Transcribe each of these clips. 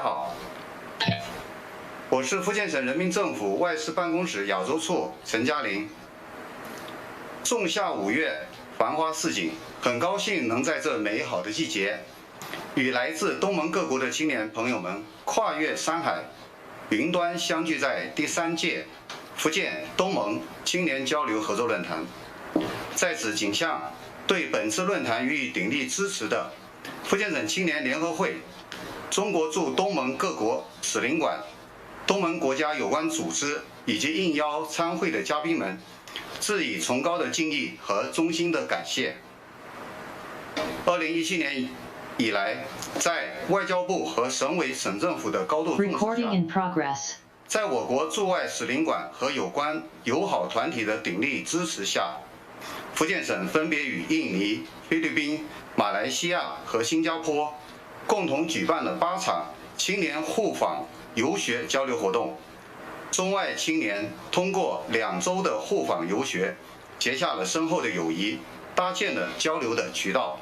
好，我是福建省人民政府外事办公室亚洲处陈嘉玲。仲夏5月，繁花似锦，很高兴能在这美好的季节，与来自东盟各国的青年朋友们跨越山海，云端相聚在第3届福建东盟青年交流合作论坛。在此谨向对本次论坛予以鼎力支持的福建省青年联合会、中国驻东盟各国使领馆、东盟国家有关组织以及应邀参会的嘉宾们，致以崇高的敬意和衷心的感谢。2017年以来，在外交部和省委省政府的高度重视下，在我国驻外使领馆和有关友好团体的鼎力支持下，福建省分别与印尼、菲律宾、马来西亚和新加坡共同举办了8场青年互访游学交流活动。中外青年通过2周的互访游学，结下了深厚的友谊，搭建了交流的渠道。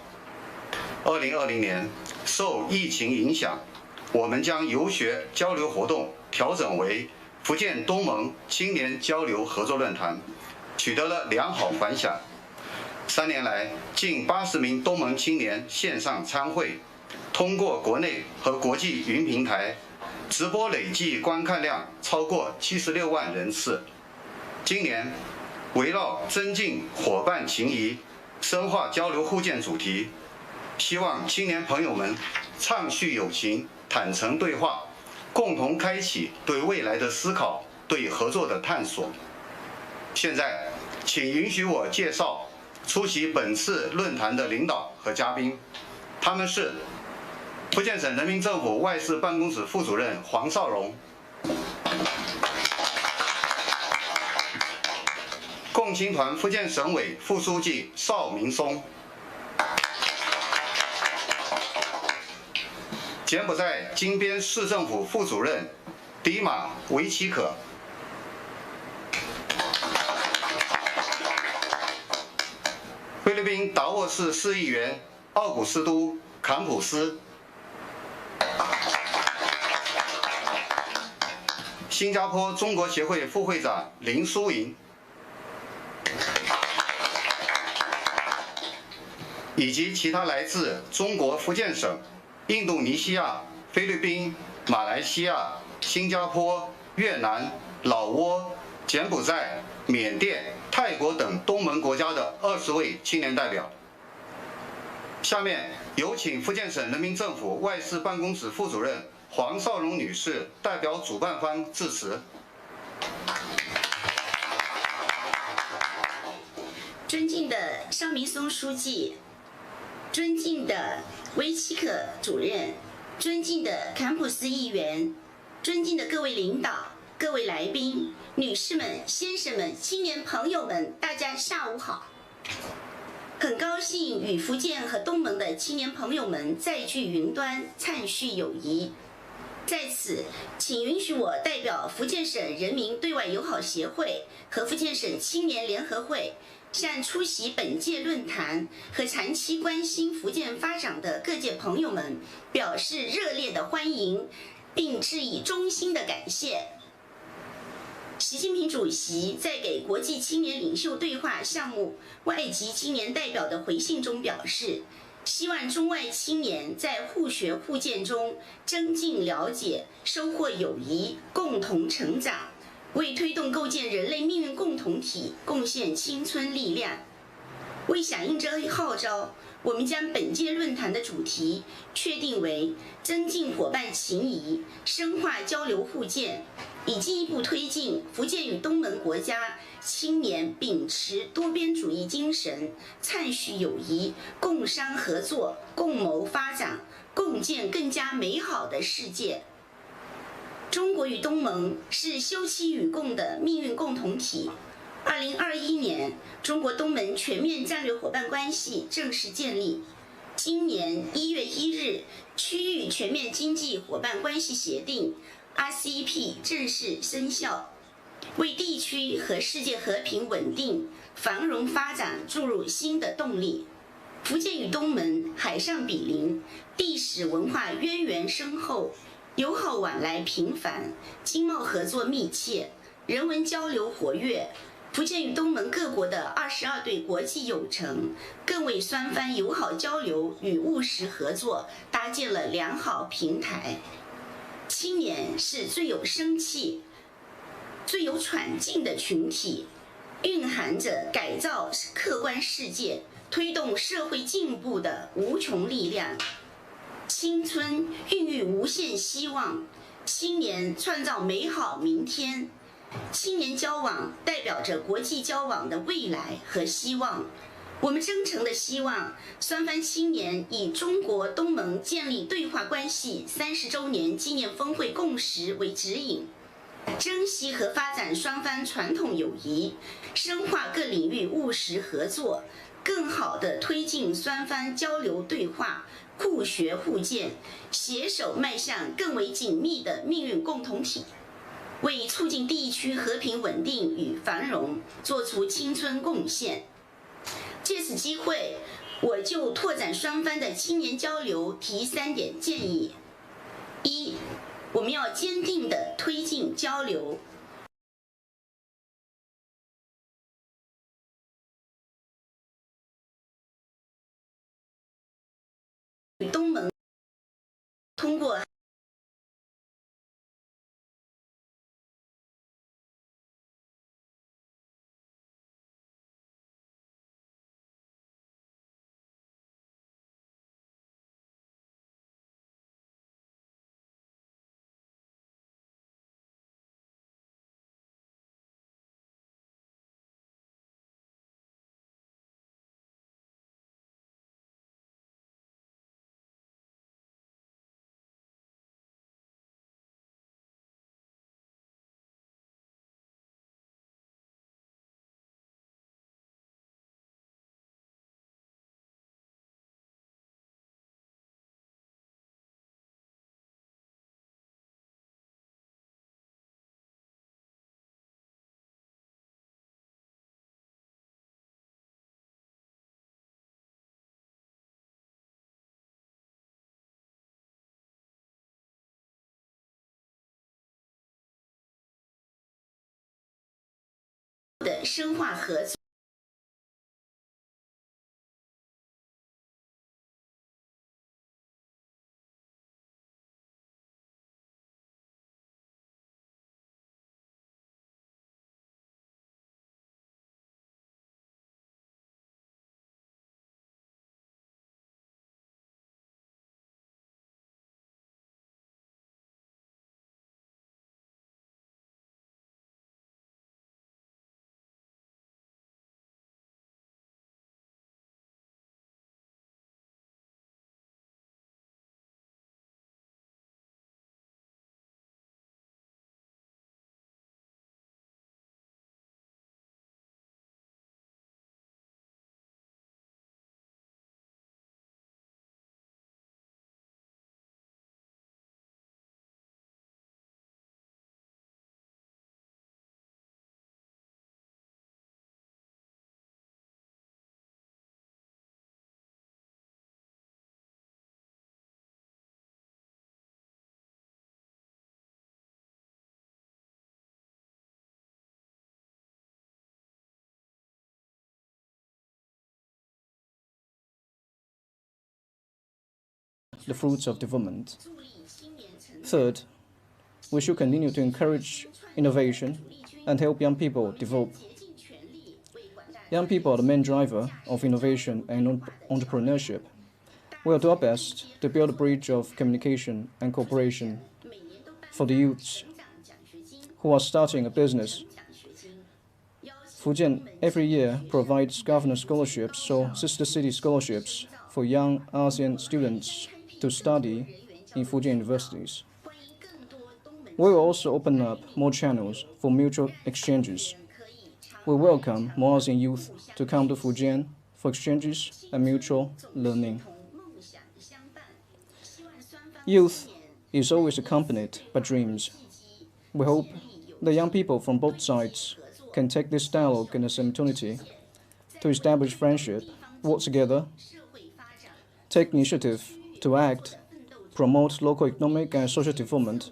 2020年，受疫情影响，我们将游学交流活动调整为福建东盟青年交流合作论坛，取得了良好反响。3年来，近80名东盟青年线上参会，通过国内和国际云平台直播累计观看量超过76万人次。今年，围绕增进伙伴情谊、深化交流互鉴主题，希望青年朋友们畅叙友情、坦诚对话，共同开启对未来的思考、对合作的探索。现在，请允许我介绍出席本次论坛的领导和嘉宾，他们是福建省人民政府外事办公室副主任黄绍荣，共青团福建省委副书记邵明松，柬埔寨金边市政府副主任迪马维奇可，菲律宾达沃市市议员奥古斯都坎普斯，新加坡中国协会副会长林淑莹，以及其他来自中国福建省、印度尼西亚、菲律宾、马来西亚、新加坡、越南、老挝、柬埔寨、缅甸、泰国等东盟国家的20位青年代表。下面有请福建省人民政府外事办公室副主任黄绍荣女士代表主办方致辞。尊敬的邵明松书记，尊敬的维奇可主任，尊敬的坎普斯议员，尊敬的各位领导、各位来宾、女士们、先生们、青年朋友们，大家下午好。很高兴与福建和东盟的青年朋友们再聚云端，灿叙友谊。在此，请允许我代表福建省人民对外友好协会和福建省青年联合会，向出席本届论坛和长期关心福建发展的各界朋友们表示热烈的欢迎，并致以衷心的感谢。习近平主席在给国际青年领袖对话项目外籍青年代表的回信中表示，希望中外青年在互学互鉴中增进了解，收获友谊，共同成长，为推动构建人类命运共同体贡献青春力量。为响应这一号召，我们将本届论坛的主题确定为增进伙伴情谊，深化交流互鉴，以进一步推进福建与东盟国家青年秉持多边主义精神，灿叙友谊，共商合作，共谋发展，共建更加美好的世界。中国与东盟是休戚与共的命运共同体。2021年，中国东盟全面战略伙伴关系正式建立。今年1月1日，区域全面经济伙伴关系协定 RCEP 正式生效，为地区和世界和平稳定、繁荣发展注入新的动力。福建与东盟海上比邻，历史文化渊源深厚，友好往来频繁，经贸合作密切，人文交流活跃。福建与东盟各国的22对国际友城，更为双方友好交流与务实合作搭建了良好平台。青年是最有生气、最有闯劲的群体，蕴含着改造客观世界、推动社会进步的无穷力量。青春孕育无限希望，青年创造美好明天。青年交往代表着国际交往的未来和希望。我们真诚地希望双方青年以中国东盟建立对话关系30周年纪念峰会共识为指引，珍惜和发展双方传统友谊，深化各领域务实合作，更好地推进双方交流对话，互学互鉴，携手迈向更为紧密的命运共同体，为促进地区和平稳定与繁荣做出青春贡献。借此机会，我就拓展双方的青年交流提3点建议：一，我们要坚定地推进交流，与东盟通过的深化合作。the fruits of development. Third, we should continue to encourage innovation and help young people develop. Young people are the main driver of innovation and entrepreneurship. We will do our best to build a bridge of communication and cooperation for the youths who are starting a business. Fujian every year provides governor scholarships or sister city scholarships for young ASEAN students to study in Fujian universities. We will also open up more channels for mutual exchanges. We welcome more ASEAN youth to come to Fujian for exchanges and mutual learning. Youth is always accompanied by dreams. We hope the young people from both sides can take this dialogue as an opportunity to establish friendship, work together, take initiative to act promote local economic and social development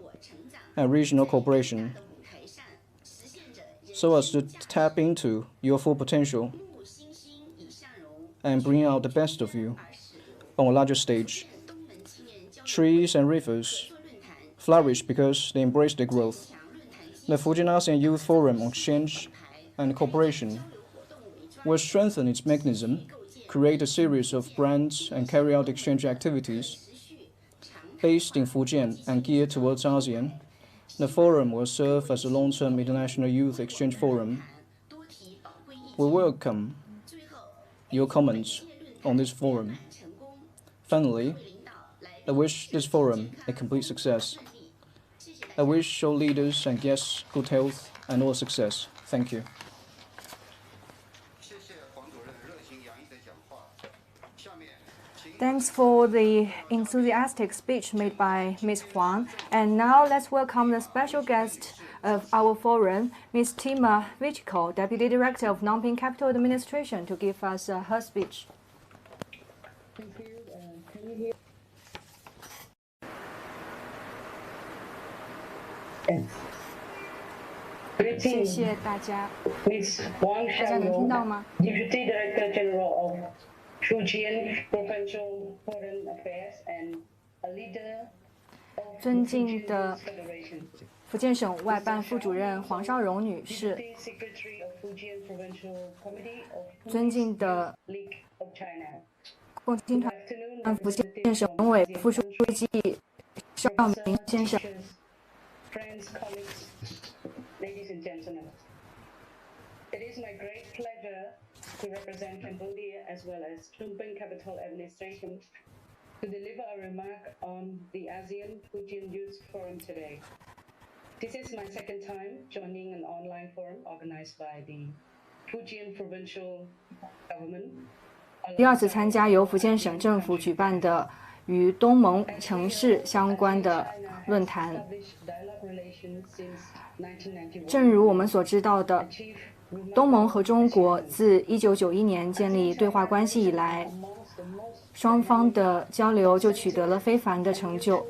and regional cooperation, so as to tap into your full potential and bring out the best of you on a larger stage. Trees and rivers flourish because they embrace their growth. The Fujian ASEAN Youth Forum on Exchange and Cooperation will strengthen its mechanism, create a series of brands, and carry out exchange activities. Based in Fujian and geared towards ASEAN, the forum will serve as a long-term international youth exchange forum. We welcome your comments on this forum. Finally, I wish this forum a complete success. I wish all leaders and guests good health and all success. Thank you. Thanks for the enthusiastic speech made by Ms. Huang. And now let's welcome the special guest of our forum, Ms. Tima Vichko, Deputy Director of Nanping Capital Administration, to give us her speech. Thank you. Can you hear? Yes. 谢谢大家。 Ms. Wang 大家能听到吗？ Deputy Director General of Fujian Provincial Foreign Affairs and a leader of 尊敬 Fujian 的 Youth Federation. 福建省外办副主任黄绍荣女士， Deputy Secretary of Fujian Provincial Committee of 尊敬的 League of China. 共青团福建省委副书记邵明先生， Friends, colleagues, ladies and gentlemen. It is my great pleasure to represent Cambodia as well as Phnom Capital Administration to deliver a remark on the ASEAN-Fujian Youth Forum today. This is my second time joining an online forum organized by the Fujian Provincial Government. 第二次参加由福建省政府举办的与东盟城市相关的论坛。正如我们所知道的，东盟和中国自1991年建立对话关系以来，双方的交流就取得了非凡的成就。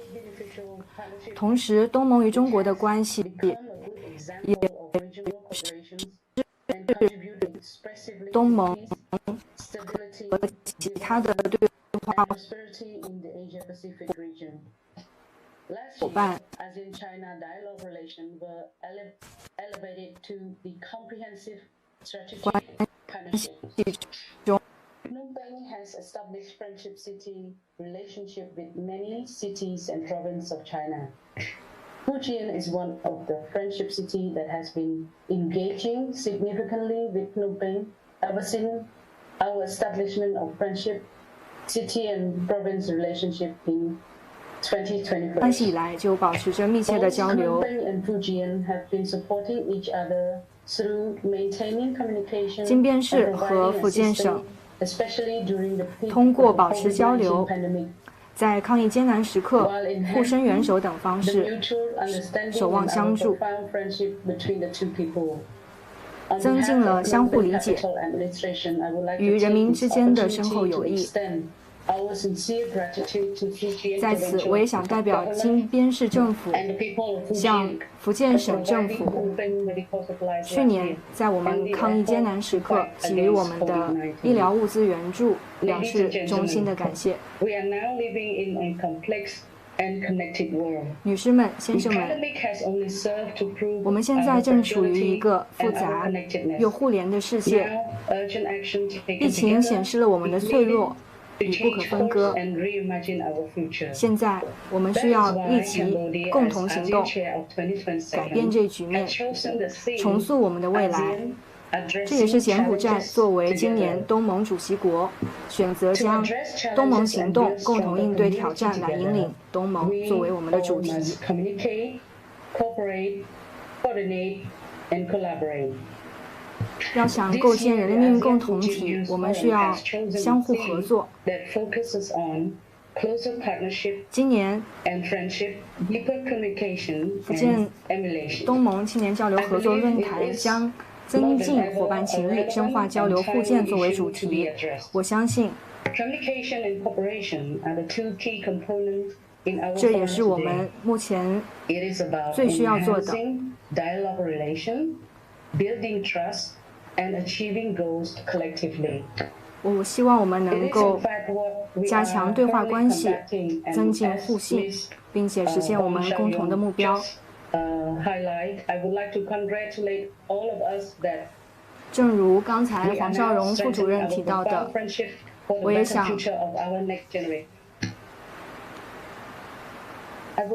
同时，东盟与中国的关系也是东盟和其他的对话伙伴 ASEAN-China dialogue relations were elevated to the comprehensive strategic partnership. 中 Phnom Penh has established friendship city relationship with many cities and provinces of China. Fujian is one of the friendship cities that has been engaging significantly with Phnom Penh ever since our establishment of friendship city and province relationship in 2024. 关系以来就保持着密切的交流。 Phnom Penh and Fujian have been supporting each other through maintaining communication 金边 and 市和 providing 福建省 assistance, especially during the peak 通过 of the 保持交流 COVID-19 pandemic. 在抗疫艰难时刻 While enhancing 互伸援手等方 the 式 mutual understanding 守望 and 相 our 助 profound friendship between the two people. On 增进 behalf 了 of 相互 Phnom 理 Penh 解 Capital Administration, I would like 与 to 人民 take 之 this 间的深厚 opportunity 友 to 谊。 extend our sincere gratitude to Fujian 在此，我也想代表 government 金边市政府 and the people of 向 Fujian 福建省政 for 府 providing open medical supplies 去 last 年 year. 在我们抗疫艰难时刻给予我们的医疗物资援助表示衷心的感谢。 We are now living in a complex and connected world. 女士们、先 The 生们， pandemic has only served to prove 我们现 our 在正处于一 fragility 个复 and 杂 our connectedness. 又互联的世界。 Now, urgent action taken 疫情 together 显示了我们的脆弱 to 与不可 change 分割 course。and reimagine our future. 现在，我们 That 需 is 要 why 立即 Cambodia, 共 as 同行 ASEAN 动， chair of 改变这 2027, 局面， has chosen the theme 重塑我们的未来。 ASEAN 这也是 addressing 柬埔寨 challenges 作为今 together. 年东盟主席国，选择将东盟行动共同应对挑战来引领东盟作为我们的主 We 题。 must communicate, cooperate, coordinate, and collaborate. 要想构建人类命运共同体，我们需要相互合作。 That focuses on closer partnership 今年 and friendship, deeper communication 福建 and emulation. 东盟青年交流合作论坛将增进伙伴情谊、深化交流互鉴作为主题。我相信， Communication and cooperation are the two key components 这也是我们目前最需要做的。Dialogue relation, building trust, and achieving goals collectively. 我希望我们能够加强对话关系，增进互信，并且实现我们共同的目标。正如刚才黄绍荣副主任提到的，我也想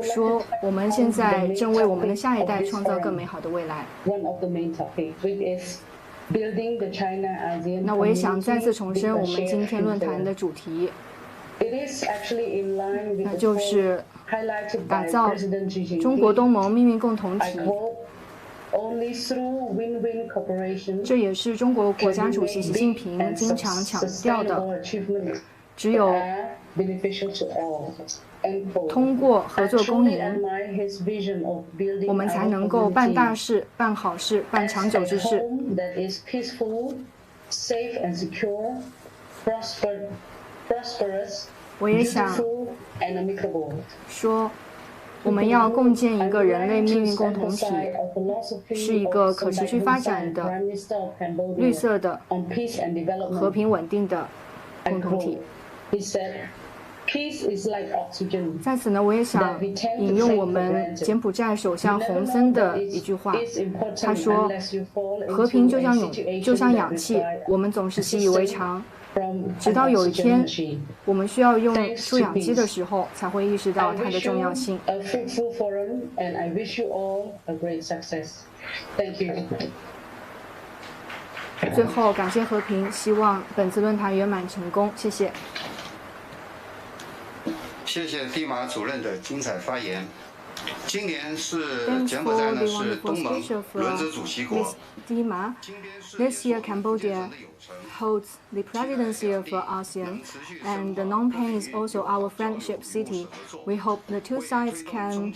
说，我们现在正为我们的下一代创造更美好的未来。那我也想再次重申我们今天论坛的主题，那就是打造中国东盟命运共同体。这也是中国国家主席习近平经常强调的，只有通过合作共赢，我们才能够办大事、办好事、办长久之事。我也想说，我们要共建一个人类命运共同体，是一个可持续发展的、绿色的、和平稳定的共同体。在此呢，我也想引用我们柬埔寨首相洪森的一句话，他说：“和平就像氧气，我们总是习以为常，直到有一天我们需要用输氧机的时候，才会意识到它的重要性。”最后，感谢和平，希望本次论坛圆满成功，谢谢。谢谢蒂马主任的精彩发言。今年是柬埔寨呢是东盟轮值主席国。This year, Cambodia holds the presidency of ASEAN, and Phnom Penh is also our friendship city. We hope the two sides can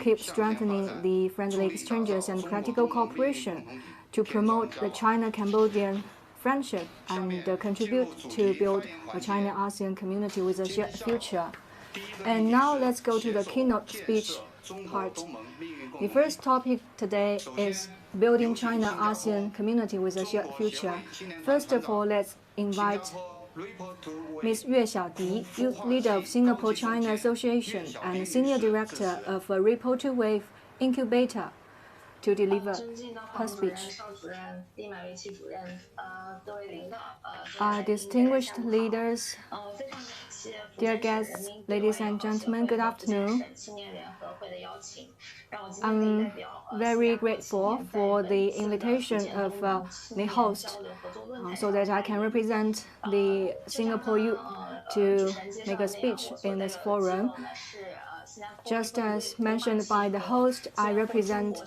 keep strengthening the friendly exchanges and practical cooperation to promote the China-Cambodian friendship and contribute to build a China-ASEAN community with a shared future. And now let's go to the keynote speech part. The first topic today is building China-ASEAN community with a shared future. First of all, let's invite Ms. Yue Xiaodi, Youth Leader of Singapore-China Association and Senior Director of a Ripple to Wave Incubator, to deliver her speech. Distinguished leaders, dear guests, ladies and gentlemen, good afternoon. I'm very grateful for the invitation of the host so that I can represent the Singapore youth to make a speech in this forum. Just as mentioned by the host, I represent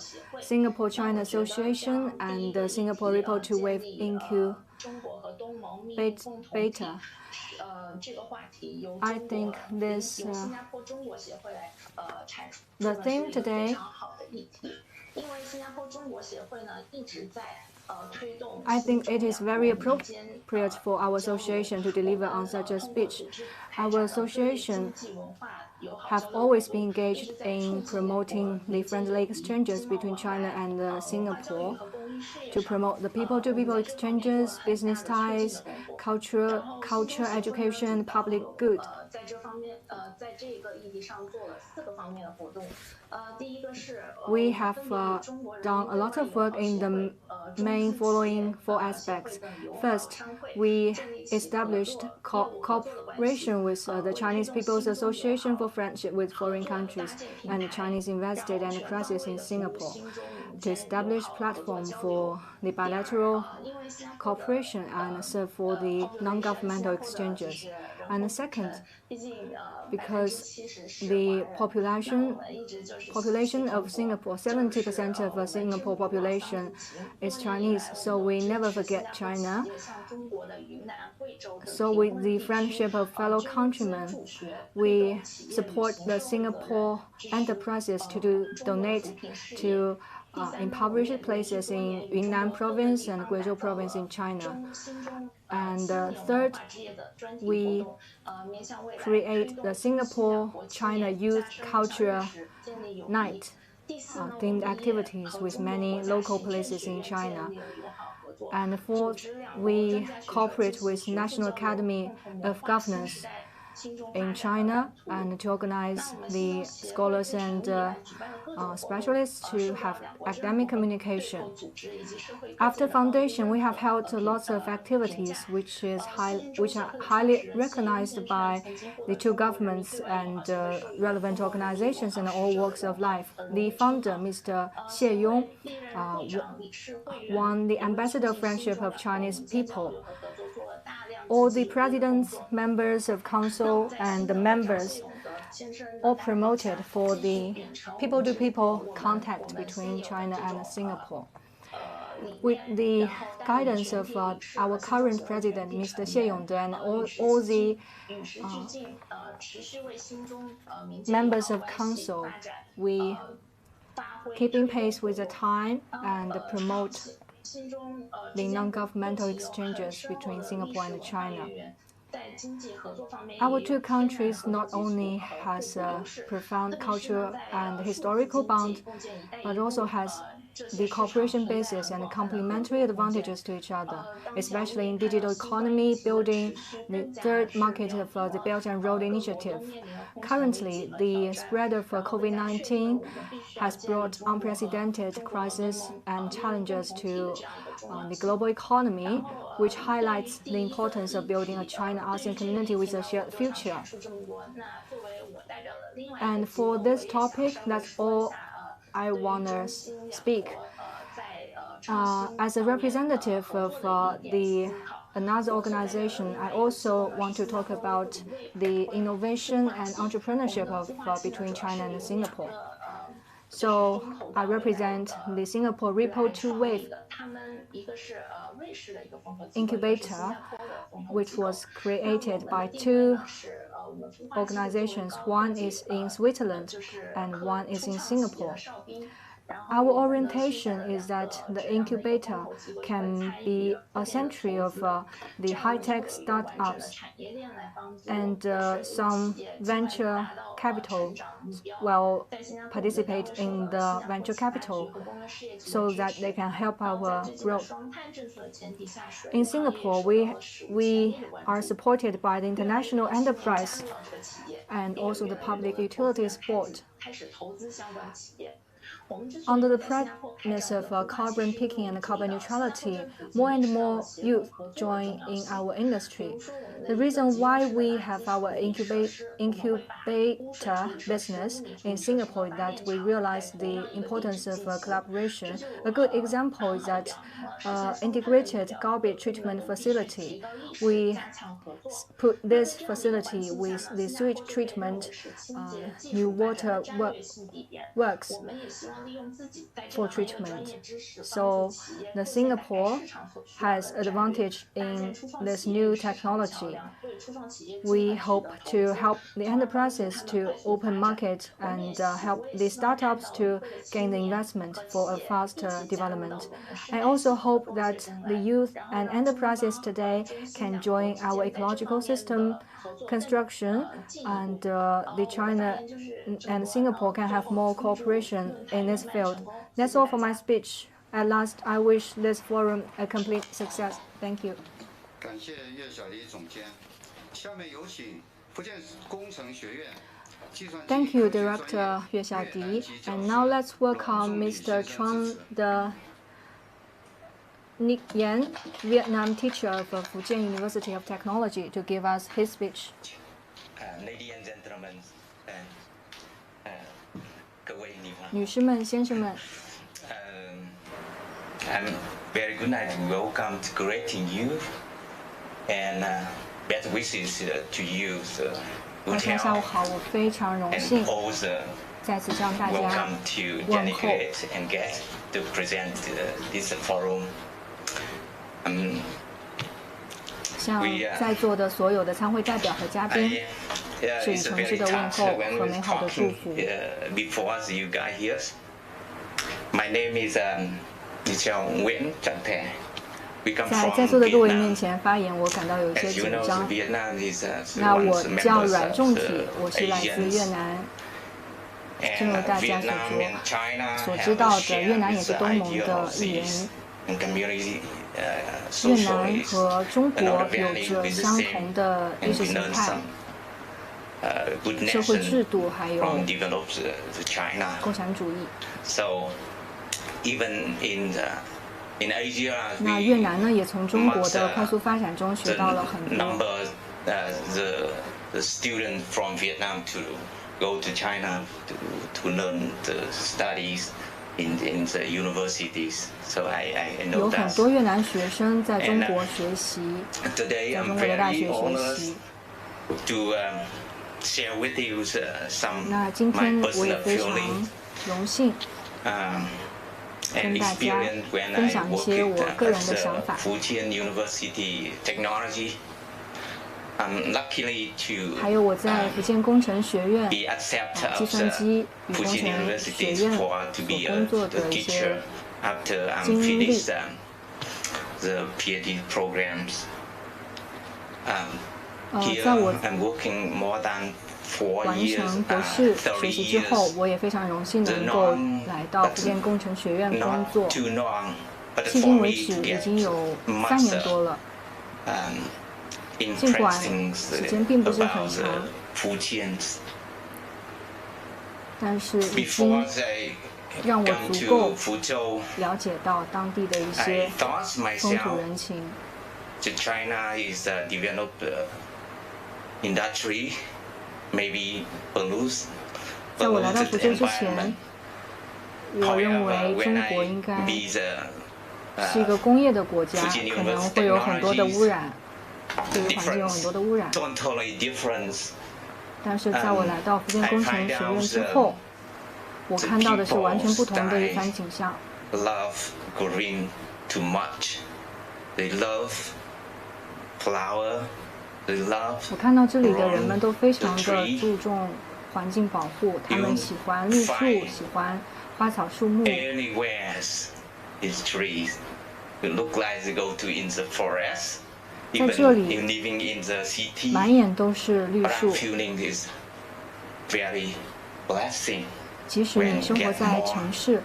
Singapore-China Association and the Singapore Ripple to Wave Incubator. I think this the theme today, I think it is very appropriate for our association to deliver on such a speech. Our association have always been engaged in promoting the friendly exchanges between China and Singapore, to promote the people-to-people exchanges, business ties, culture, education, public good. We have done a lot of work in the main following four aspects. First, we established cooperation with the Chinese People's Association for Friendship with Foreign Countries and the Chinese Invested Enterprises in Singapore to establish platform for the bilateral cooperation and serve for the non-governmental exchanges. And second, because the population of Singapore, 70% of the Singapore population is Chinese, so we never forget China. So with the friendship of fellow countrymen, we support the Singapore enterprises to donate to impoverished places in Yunnan province and Guizhou province in China. And third, we create the Singapore-China Youth Culture Night, themed activities with many local places in China. And fourth, we cooperate with National Academy of Governance in China and to organize the scholars and specialists to have academic communication. After foundation, we have held lots of activities which are highly recognized by the two governments and relevant organizations in all walks of life. The founder, Mr. Xie Yong, won the Ambassador of Friendship of Chinese People. All the presidents, members of council, and the members all promoted for the people-to-people contact between China and Singapore. With the guidance of our current president, Mr. Xie Yongde, and all the members of council, we keep in pace with the time and promote the non-governmental exchanges between Singapore and China. Our two countries not only has a profound cultural and historical bond, but also has the cooperation basis and complementary advantages to each other, especially in digital economy, building the third market of the Belt and Road Initiative. Currently, the spread of COVID-19 has brought unprecedented crises and challenges to the global economy, which highlights the importance of building a China-ASEAN community with a shared future. And for this topic, that's all I want to speak. As a representative of another organization, I also want to talk about the innovation and entrepreneurship between China and Singapore. So I represent the Singapore Ripple 2-Wave incubator, which was created by two organizations. One is in Switzerland and one is in Singapore. Our orientation is that the incubator can be a century of the high-tech startups, and some venture capital will participate in the venture capital so that they can help our growth. In Singapore, we are supported by the International Enterprise and also the Public Utilities Board. Under the premise of carbon peaking and carbon neutrality, more and more youth join in our industry. The reason why we have our incubator business in Singapore is that we realize the importance of collaboration. A good example is that integrated garbage treatment facility. We put this facility with the sewage treatment, new water works for treatment. So the Singapore has advantage in this new technology. We hope to help the enterprises to open market and help the startups to gain the investment for a faster development. I also hope that the youth and enterprises today can join our ecological system construction, and the China and Singapore can have more cooperation in this field. That's all for my speech. At last, I wish this forum a complete success. Thank you. Thank you, Director Yue Xiaodi. And now let's welcome Mr. Chuang De Nic Yan, Vietnam teacher of Fujian University of Technology, to give us his speech. Ladies and gentlemen, 各位你好。女士们、先生们。I'm very good night. Welcome to greeting you and best wishes to you. 大家下午好，我非常荣幸再次向大家问候。 Welcome to Janet and guests to present this forum. 向在座的所有的参会代表和嘉宾，致以诚挚的问候和美好的祝福。在座的各位面前发言，我感到有一些紧张。那我叫阮仲体，我是来自越南。正如大家所知道的，越南也是东盟的一员。越南和中国有着相同的意识形态、社会制度，还有共产主义。那越南呢，也从中国的快速发展中学到了很多。Go to China to learn the studies in the universities. So I know that. 有很多越南学生在中国学习，在中国的大学学习。To share with you some 那今天我也非常荣幸跟大家分享一些我个人的想法。Fujian University Technology. 还有我在福建工程学院计算机与工程学院所工作的一些经历。在我完成博士学习之后，我也非常荣幸能够来到福建工程学院工作。迄今为止已经有3年多了。尽管时间并不是很长，但是已经让我足够了解到当地的一些风土人情。China is developed industry, maybe balloons. 在我来到福州之前，我认为中国应该是一个工业的国家，可能会有很多的污染。对于环境有很多的污染，但是在我来到福建工程学院之后，我看到的是完全不同的一番景象。Love green too much. They love flower. They love. 我看到这里的人们都非常的注重环境保护，他们喜欢绿树，喜欢花草树木。Anywhere is trees. It look like they go to in the forest. 在这里，满眼都是绿树。即使你生活在城市，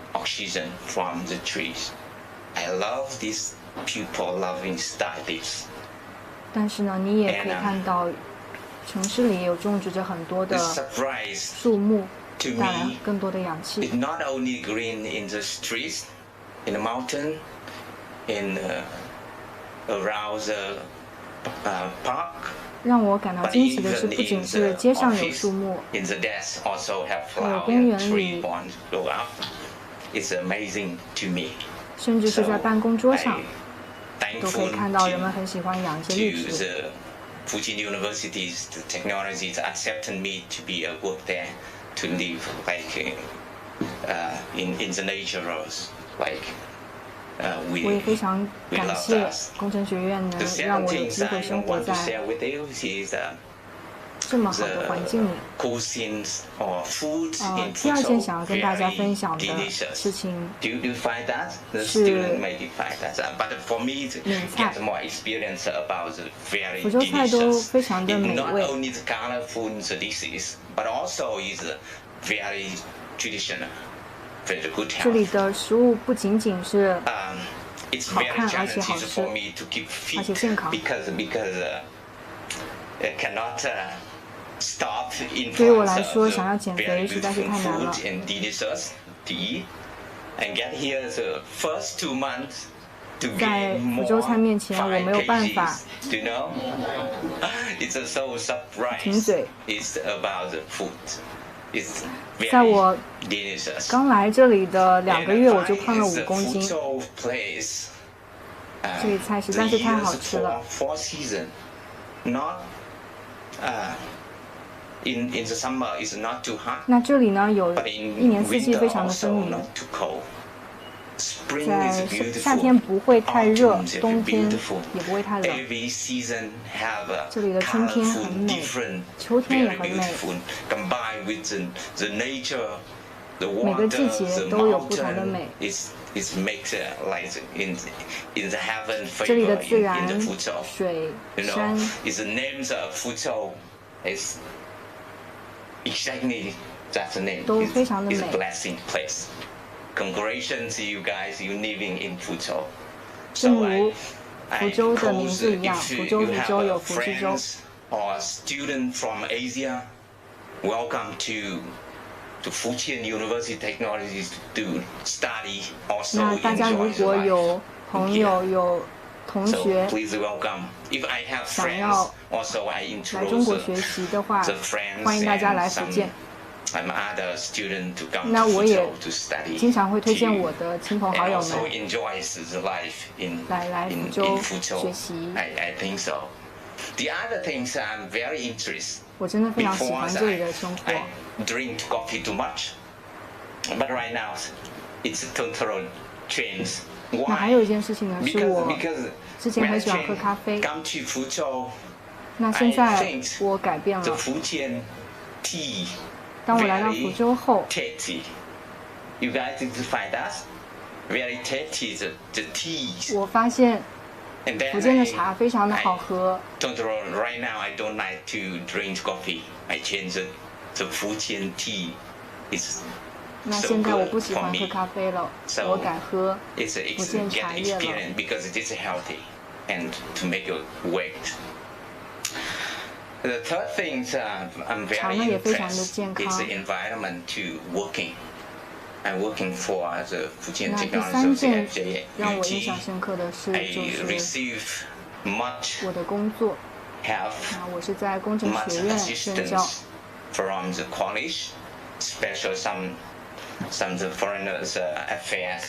但是呢，你也可以看到，城市里有种植着很多的树木，带来更多的氧气。让我感到惊奇的是，不仅是街上有树木，还有公园里，甚至是在办公桌上，都可以看到人们很喜欢养一些绿植。Fujian University's technologies accepted me to be a work there, to live like in the nature, like. 我也非常感谢工程学院能让我有机会生活在这么好的环境里。第二件想要跟大家分享的事情是美菜，福州菜都非常的美味。这里的食物不仅仅是好看，而且好吃，而且健康。对于我来说，想要减肥实在是太难了。在福州菜面前，我没有办法停嘴。在我刚来这里的2个月，我就胖了5公斤。这里菜实在是太好吃了。那这里呢，有1年4季非常的分明。在夏天不会太热，冬天也不会太冷。这里的春天很美，秋天也很美。每个季节都有不同的美。这里的自然、水、山。都非常的美。正如福州的名字一样，福州福州有福之州。那大家如果有朋友有同学想要来中国学习的话，欢迎大家来福建。那我也经常会推荐我的亲朋好友们来福州学习。我真的非常喜欢这里的生活。那还有一件事情呢，是我之前很喜欢喝咖啡，那现在我改变了。当我来到福州后，我发现福建的茶非常的好喝。那现在我不喜欢喝咖啡了，我改喝福建茶叶了。茶呢也非常的健康。那第三件让我印象深刻的是，就是我的工作。那我是在工程学院任教。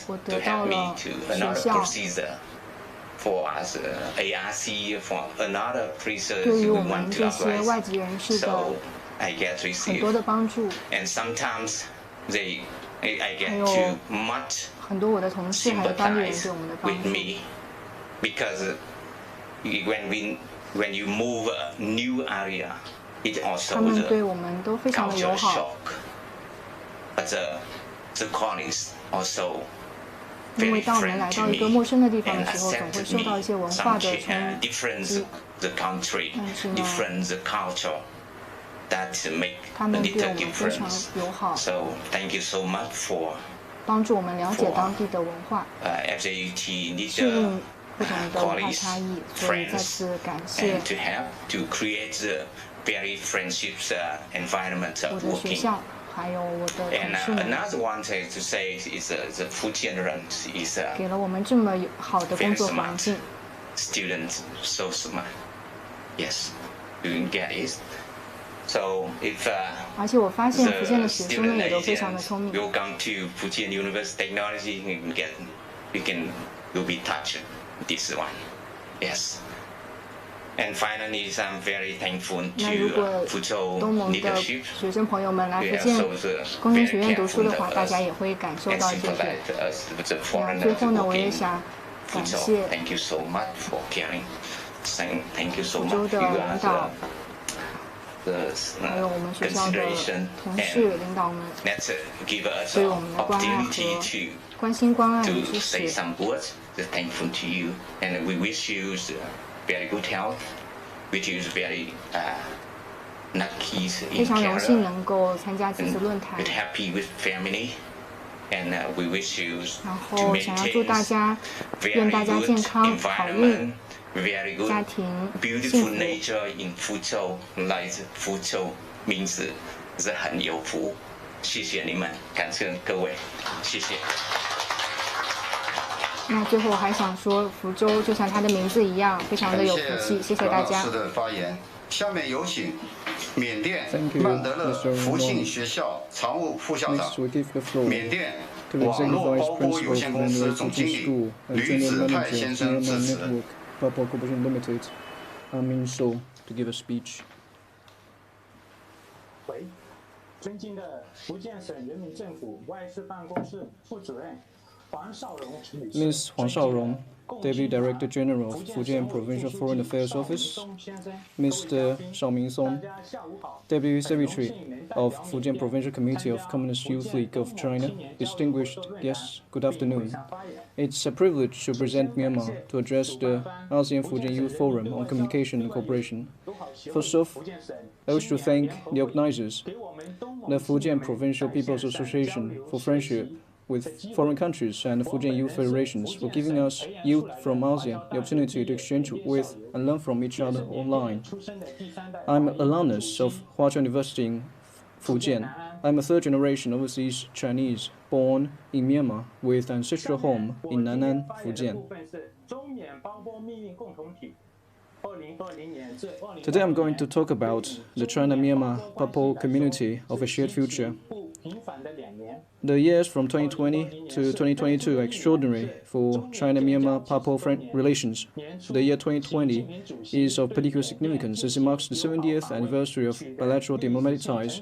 我得到了学校对于我们这些外籍人士的很多的帮助，还有很多我的同事还有当地人对我们的帮助。他们对我们都非常的友好。因为当我们来到一个陌生的地方的时候，总会受到一些文化的冲击。但是呢，他们对我们非常友好，帮助我们了解当地的文化，适应不同的文化差异。所以再次感谢我的学校。还有我的同事们，给了我们这么好的工作环境。而且我发现福建的学生呢也都非常的聪明。那如果东盟的学生朋友们来福建工程学院读书的话，大家也会感受到这些。那最后呢，我也想感谢福州的领导，还有我们学校的同事领导们，对我们的关爱和关心关爱与支持。非常荣幸能够参加此次论坛，然后想要祝大家，愿大家健康好运，家庭幸福。福州名字是很有福，谢谢你们，感谢各位，谢谢。那最后我还想说，福州就像它的名字一样，非常的有福气。谢谢大家。的发言，下面有请缅甸曼德勒福信学校常务副校长、缅甸网络包播有限公司总经理吕子泰先生致辞。尊敬的福建省人民政府外事办公室副主任。Ms. Huang Shaorong, Deputy Director General of Fujian Provincial Foreign Affairs Office, Mr. Shao Mingsong, Deputy Secretary of Fujian Provincial Committee of Communist Youth League of China, distinguished guests, good afternoon. It's a privilege to present Myanmar to address the ASEAN-Fujian Youth Forum on Communication and Cooperation. First off, I wish to thank the organizers, the Fujian Provincial People's Association for Friendship with foreign countries and the Fujian Youth Federations for giving us youth from ASEAN the opportunity to exchange with and learn from each other online. I'm an alumnus of Huachuan University in Fujian. I'm a third-generation overseas Chinese born in Myanmar with ancestral home in Nan'an, Fujian. Today I'm going to talk about the China-Myanmar Papo community of a shared future. The years from 2020 to 2022 are extraordinary for China-Myanmar Papo relations. The year 2020 is of particular significance as it marks the 70th anniversary of bilateral diplomatic ties.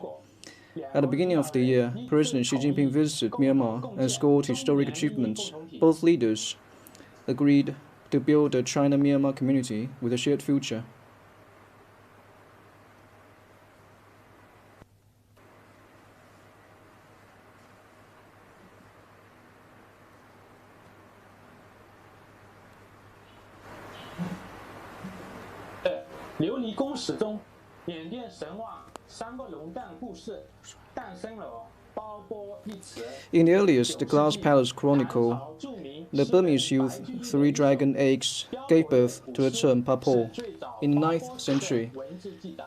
At the beginning of the year, President Xi Jinping visited Myanmar and scored historic achievements. Both leaders agreed to build a China-Myanmar community with a shared future. In the earliest The Glass Palace Chronicle, the Burmese youth Three Dragon Eggs gave birth to the term Papo. In the 9th century,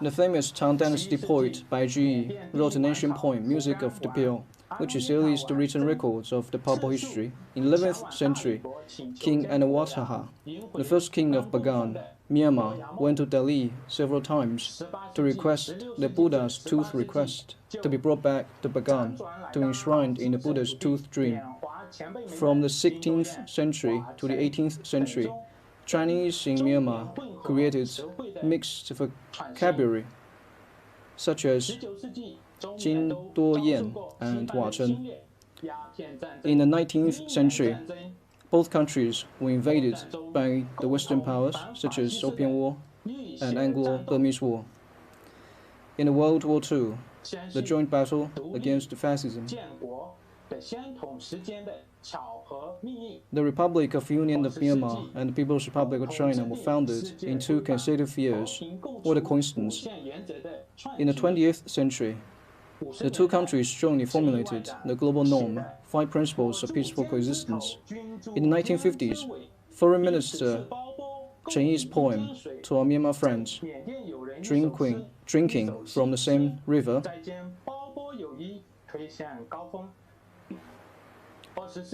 the famous Tang Dynasty poet Bai Juyi wrote an ancient poem, Music of the Pale, which is the earliest written records of the Papo history. In the 11th century, King Anawataha, the first king of Bagan, Myanmar, went to Delhi several times to request the Buddha's tooth request to be brought back to Bagan to enshrine in the Buddha's tooth dream. From the 16th century to the 18th century, Chinese in Myanmar created mixed vocabulary such as Jin Duo Yan and Wa Chen. In the 19th century, both countries were invaded by the Western powers such as Opium War and Anglo-Burmese War. In the World War II, the joint battle against fascism, the Republic of Union of Myanmar and the People's Republic of China were founded in 2 consecutive years. What a coincidence. In the 20th century, the 2 countries jointly formulated the global norm, 5 principles of peaceful coexistence. In the 1950s, Foreign Minister Chen Yi's poem to our Myanmar friends, drinking from the same river,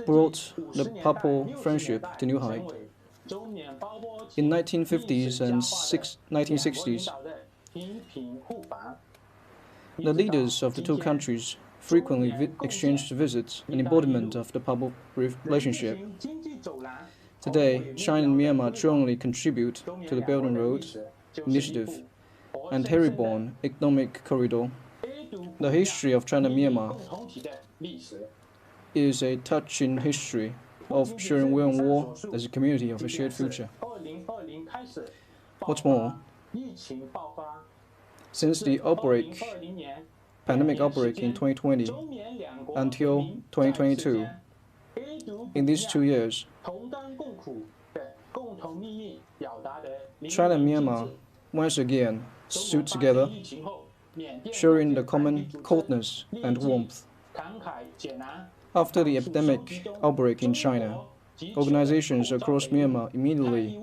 brought the Papo friendship to new height. In 1950s and 1960s, the leaders of the 2 countries frequently exchanged visits, an embodiment of the Papo relationship. Today, China and Myanmar jointly contribute to the Belt and Road Initiative and Haribon Economic Corridor. The history of China-Myanmar is a touching history of sharing will and war as a community of a shared future. What's more, since the pandemic outbreak in 2020 until 2022, in these 2 years, China and Myanmar once again stood together, sharing the common coldness and warmth. After the epidemic outbreak in China, organizations across Myanmar immediately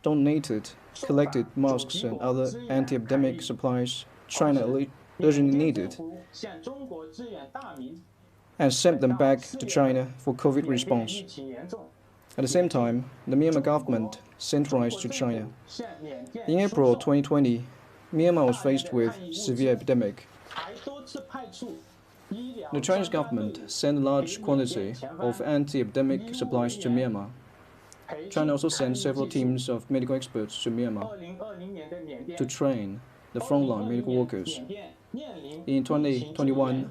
donated, collected masks and other anti-epidemic supplies China urgently needed, and sent them back to China for COVID response. At the same time, the Myanmar government centralized to China. In April 2020, Myanmar was faced with severe epidemic. The Chinese government sent a large quantity of anti-epidemic supplies to Myanmar. China also sent several teams of medical experts to Myanmar to train the frontline medical workers. In 2021,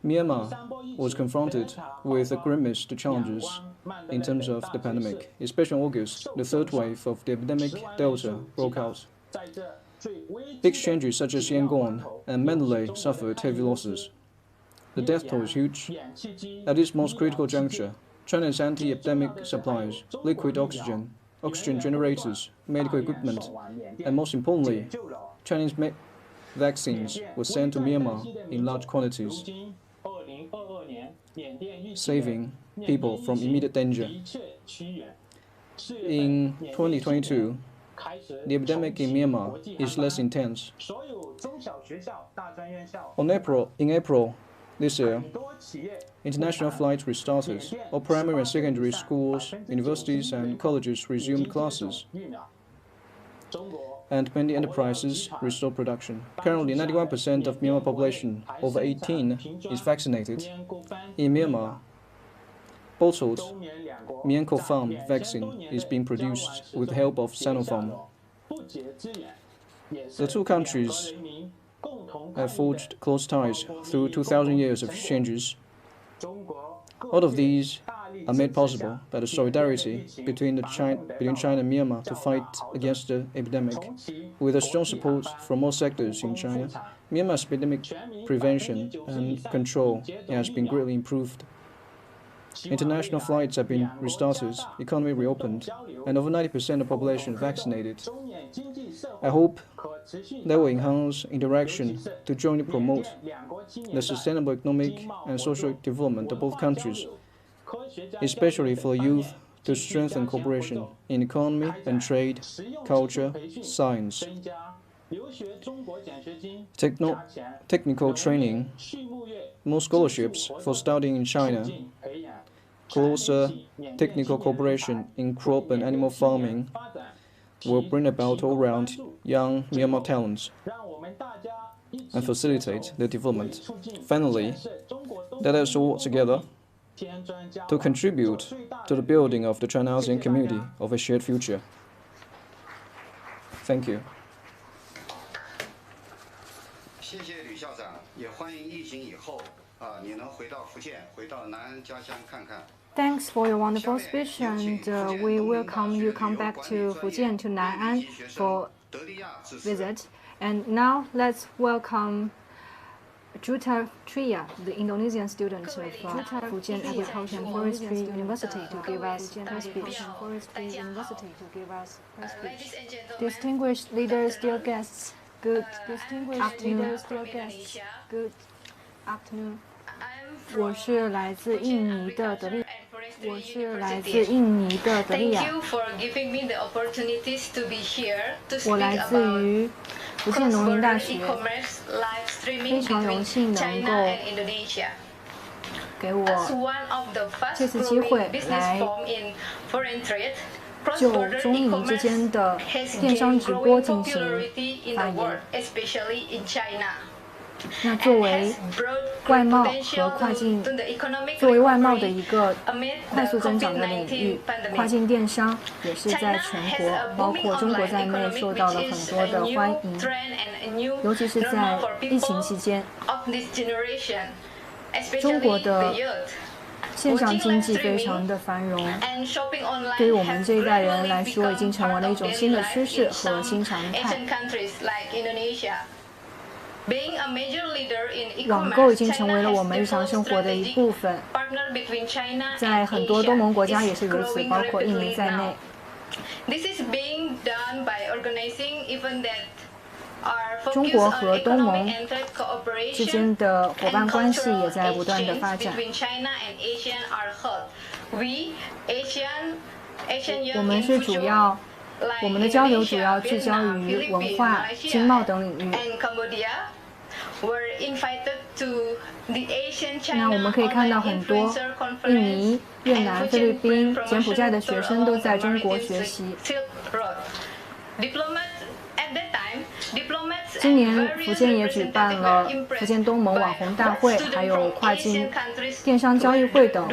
Myanmar was confronted with a grimace to challenges in terms of the pandemic. Especially in August, the third wave of the epidemic Delta broke out. Big exchanges such as Yangon and Mandalay suffered heavy losses. The death toll is huge. At this most critical juncture, China's anti-epidemic supplies, liquid oxygen, oxygen generators, medical equipment, and most importantly, Chinese vaccines were sent to Myanmar in large quantities, saving people from immediate danger. In 2022, the epidemic in Myanmar is less intense. In April this year, international flights restarted. All primary and secondary schools, universities, and colleges resumed classes, and many enterprises restored production. Currently, 91% of Myanmar population over 18 is vaccinated. In Myanmar, bottled Myanco-Farm vaccine is being produced with the help of Sinopharm. The two countries have forged close ties through 2,000 years of exchanges. All of these are made possible by the solidarity between China and Myanmar to fight against the epidemic. With the strong support from all sectors in China, Myanmar's epidemic prevention and control has been greatly improved. International flights have been restarted, economy reopened, and over 90% of the population vaccinated. I hope that will enhance interaction to jointly promote the sustainable economic and social development of both countries, especially for youth, to strengthen cooperation in economy and trade, culture, science, technical training, more scholarships for studying in China, closer technical cooperation in crop and animal farming will bring about all-round young Myanmar talents and facilitate their development. Finally, let us all work together to contribute to the building of the China-ASEAN community of a shared future. Thank you. 谢谢吕校长，也欢迎疫情以后你能回到福建，回到南安家乡看看。 Thanks for your wonderful speech, and we welcome you come back to Fujian, to Nan'an for visit. And now let's welcome Juta Tria, the Indonesian student of Fujian Agriculture and Forestry University, to give us her speech. Distinguished leaders, dear guests, good afternoon. Good afternoon. 我是来自印尼的德利亚。我来自于福建农林大学，非常荣幸能够给我这次机会来就中印尼之间的电商直播进行发言。那作为外贸的一个快速增长的领域，跨境电商也是在全国，包括中国在内，受到了很多的欢迎，尤其是在疫情期间，中国的线上经济非常的繁荣，对于我们这一代人来说，已经成为了一种新的趋势和新常态。网购已经成为了我们日常生活的一部分，在很多东盟国家也是如此，包括印尼在内。中国和东盟之间的伙伴关系也在不断的发展。我们的交流主要聚焦于文化、经贸等领域。那我们可以看到很多印尼、越南、菲律宾、柬埔寨的学生都在中国学习。今年福建也举办了福建东盟网红大会，还有跨境电商交易会等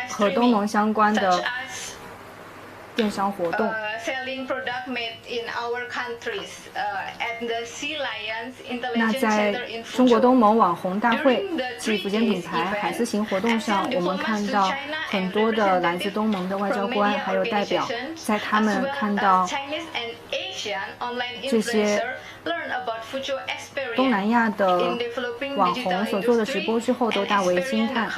和东盟相关的电商活动。selling product made in our countries at the Sea Lions 那 Intelligence 在 Center in 中国 Fuzhou. 东盟网红大会暨福建品牌海思行活动上，我们看到很多的来自东盟的外交官还有代表，在他们看到这些东南亚的网红所做的直播之后，都大为惊叹。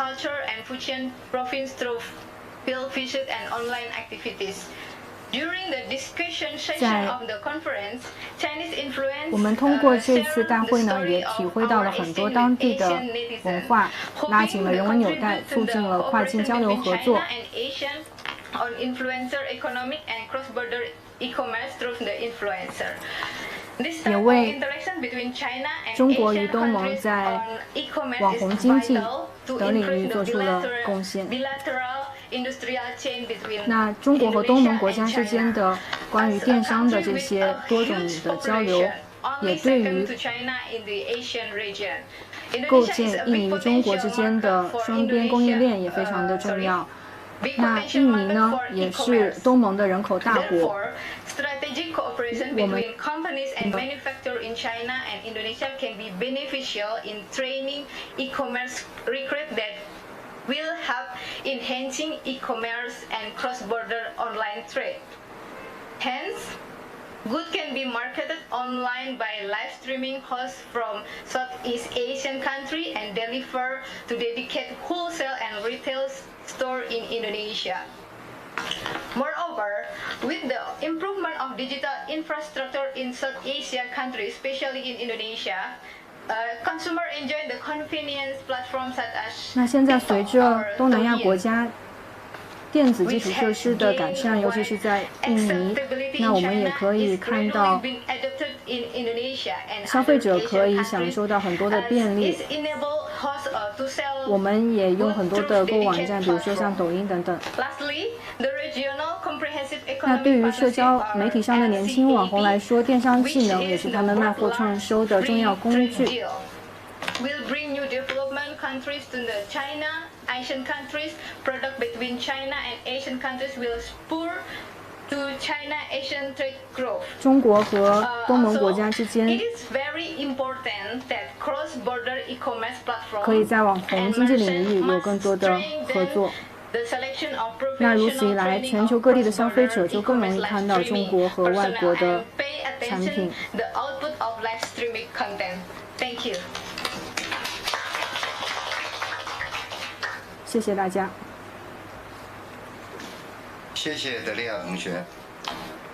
在我们通过这次大会呢，也体会到了很多当地的文化，拉紧了人文纽带，促进了跨境交流合作。也为中国与东盟在网红经济等领域做出了贡献。那中国和东盟国家之间的关于电商的这些多种的交流，也对于构建印尼与中国之间的双边供应链也非常的重要。那印尼呢，也是东盟的人口大国。我们will help enhancing e-commerce and cross-border online trade. Hence, goods can be marketed online by live streaming hosts from Southeast Asian countries and delivered to dedicated wholesale and retail store in Indonesia. Moreover, with the improvement of digital infrastructure in South Asia countries, especially in Indonesia, consumer enjoy the convenience platforms such as 那现在随着东南亚国家电子基础设施的改善，尤其是在印尼，那我们也可以看到消费者可以享受到很多的便利。我们也用很多的购物网站，比如说像抖音等等。那对于社交媒体上的年轻网红来说，电商技能也是他们卖货创收的重要工具。Asian countries, product between China and Asian countries will spur to China-Asian trade growth. 中国和东盟国家之间可以在网红经济领域有更多的合作。那如此一来，全球各地的消费者就更容易看到中国和外国的产品。Thank you. 谢谢大家。谢谢德利亚同学。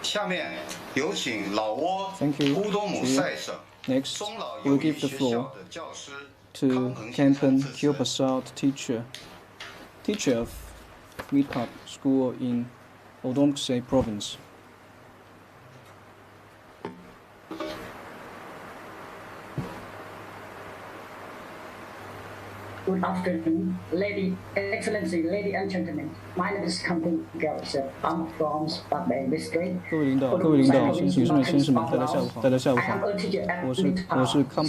下面有请老挝乌东姆赛省 Next, 中老 we'll 幼语 give the 学校 floor 的教师 to 康鹏 Kampen 先生 Kyobasat teacher of Midpap School in Udomxai Province. Good afternoon, Excellency, ladies and gentlemen. My name is Kampen Kyobasat. I'm from Patbang District. 各位领导、女士们、先生们，大家下午好。我是康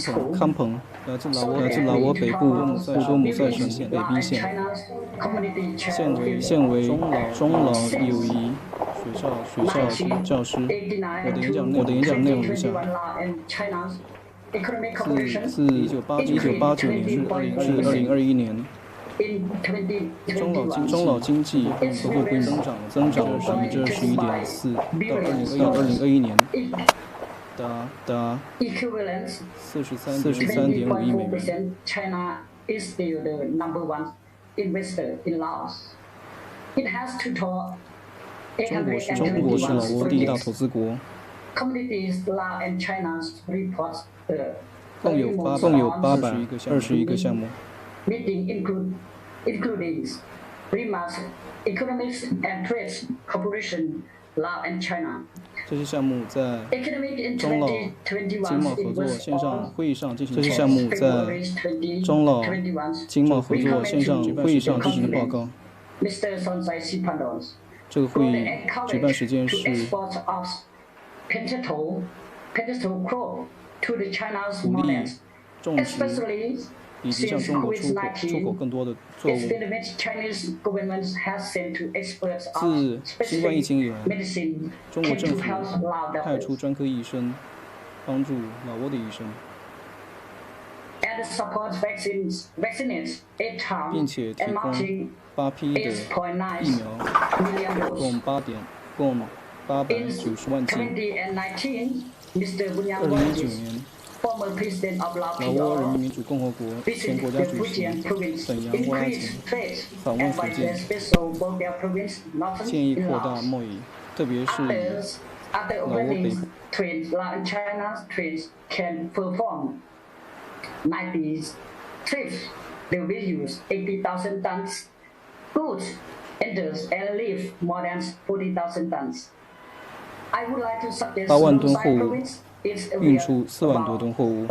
鹏，来自老挝北部乌东姆赛省北滨县，现为中老友谊学校教师。我的演讲内容如下。自1989年至2021年，中老经济合作规模增长了11.4%，到2021年达43.5亿美元。China is still the number one investor in Laos. It has total 中国是老挝第一大投资国。Communities Laos and China's reports 共有821个项目。Meeting including remarks, economics and trade cooperation, Laos and China. 这些项目在中老经贸合作线上会议上进行。这些项目在中老经贸合作线上会议上进行报告。这个会议举办时间是。Potato crop to the China's 鼓励 market, 种植 especially 以及向中国出口更多的作物。自新冠疫情以来，中国政府派出专科医生帮助老挝的医生，并且提供8批的疫苗，共890万剂。2019年，老挝人民民主共和国前国家主席本扬沃拉吉访问福建，建议扩大贸易，特别是老挝北部。They will use 80,000 tons goods, enters and leave more than 40,000 tons. I would like to suggest 8万吨货物运出4万多吨货物。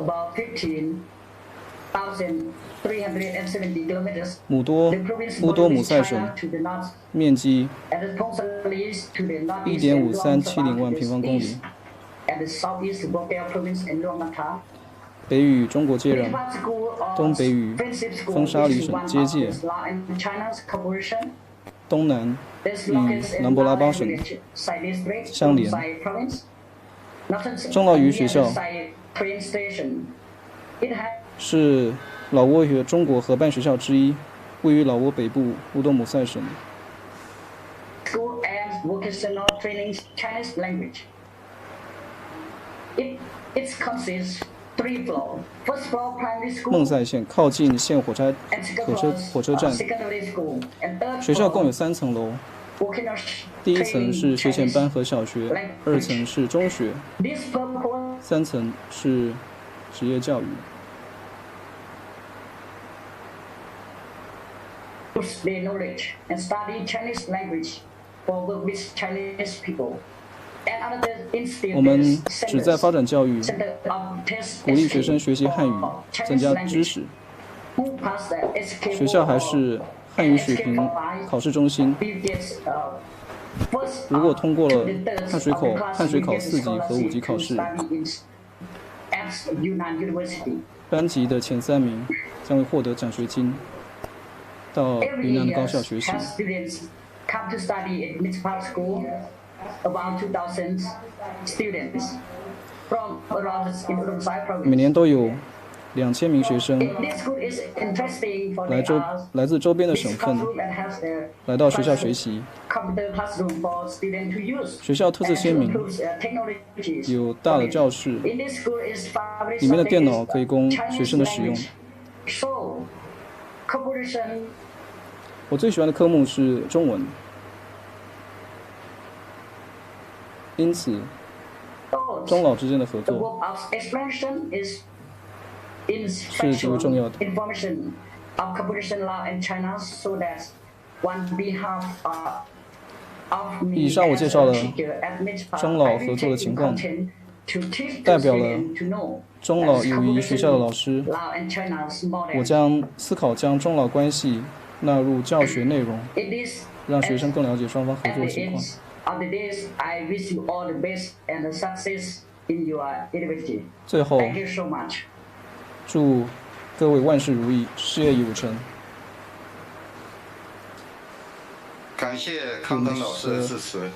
乌多姆塞省面积1.5370万平方公里，北与中国接壤，东北与风沙里省接界，东南与南博拉邦省相连。中老语学校是老挝与中国合办学校之一，位于老挝北部乌多姆塞省。孟塞县靠近县火车站，学校共有3层楼，第1层是学前班和小学，2层是中学，3层是职业教育。我们旨在发展教育，鼓励学生学习汉语，增加知识。学校还是汉语水平考试中心。如果通过了碳水考4级和5级考试，班级的前3名将会获得奖学金，到云南的高校学习。每年都有2000名学生来自周边的省份来到学校学习。学校特色鲜明，有大的教室，里面的电脑可以供学生的使用。我最喜欢的科目是中文，因此中老之间的合作是极为重要的。以上我介绍了中老合作的情况，代表了中老友谊学校的老师。我将思考将中老关系纳入教学内容，让学生更了解双方合作的情况。最后，祝各位万事如意，事业有成。感谢康登老师的致辞。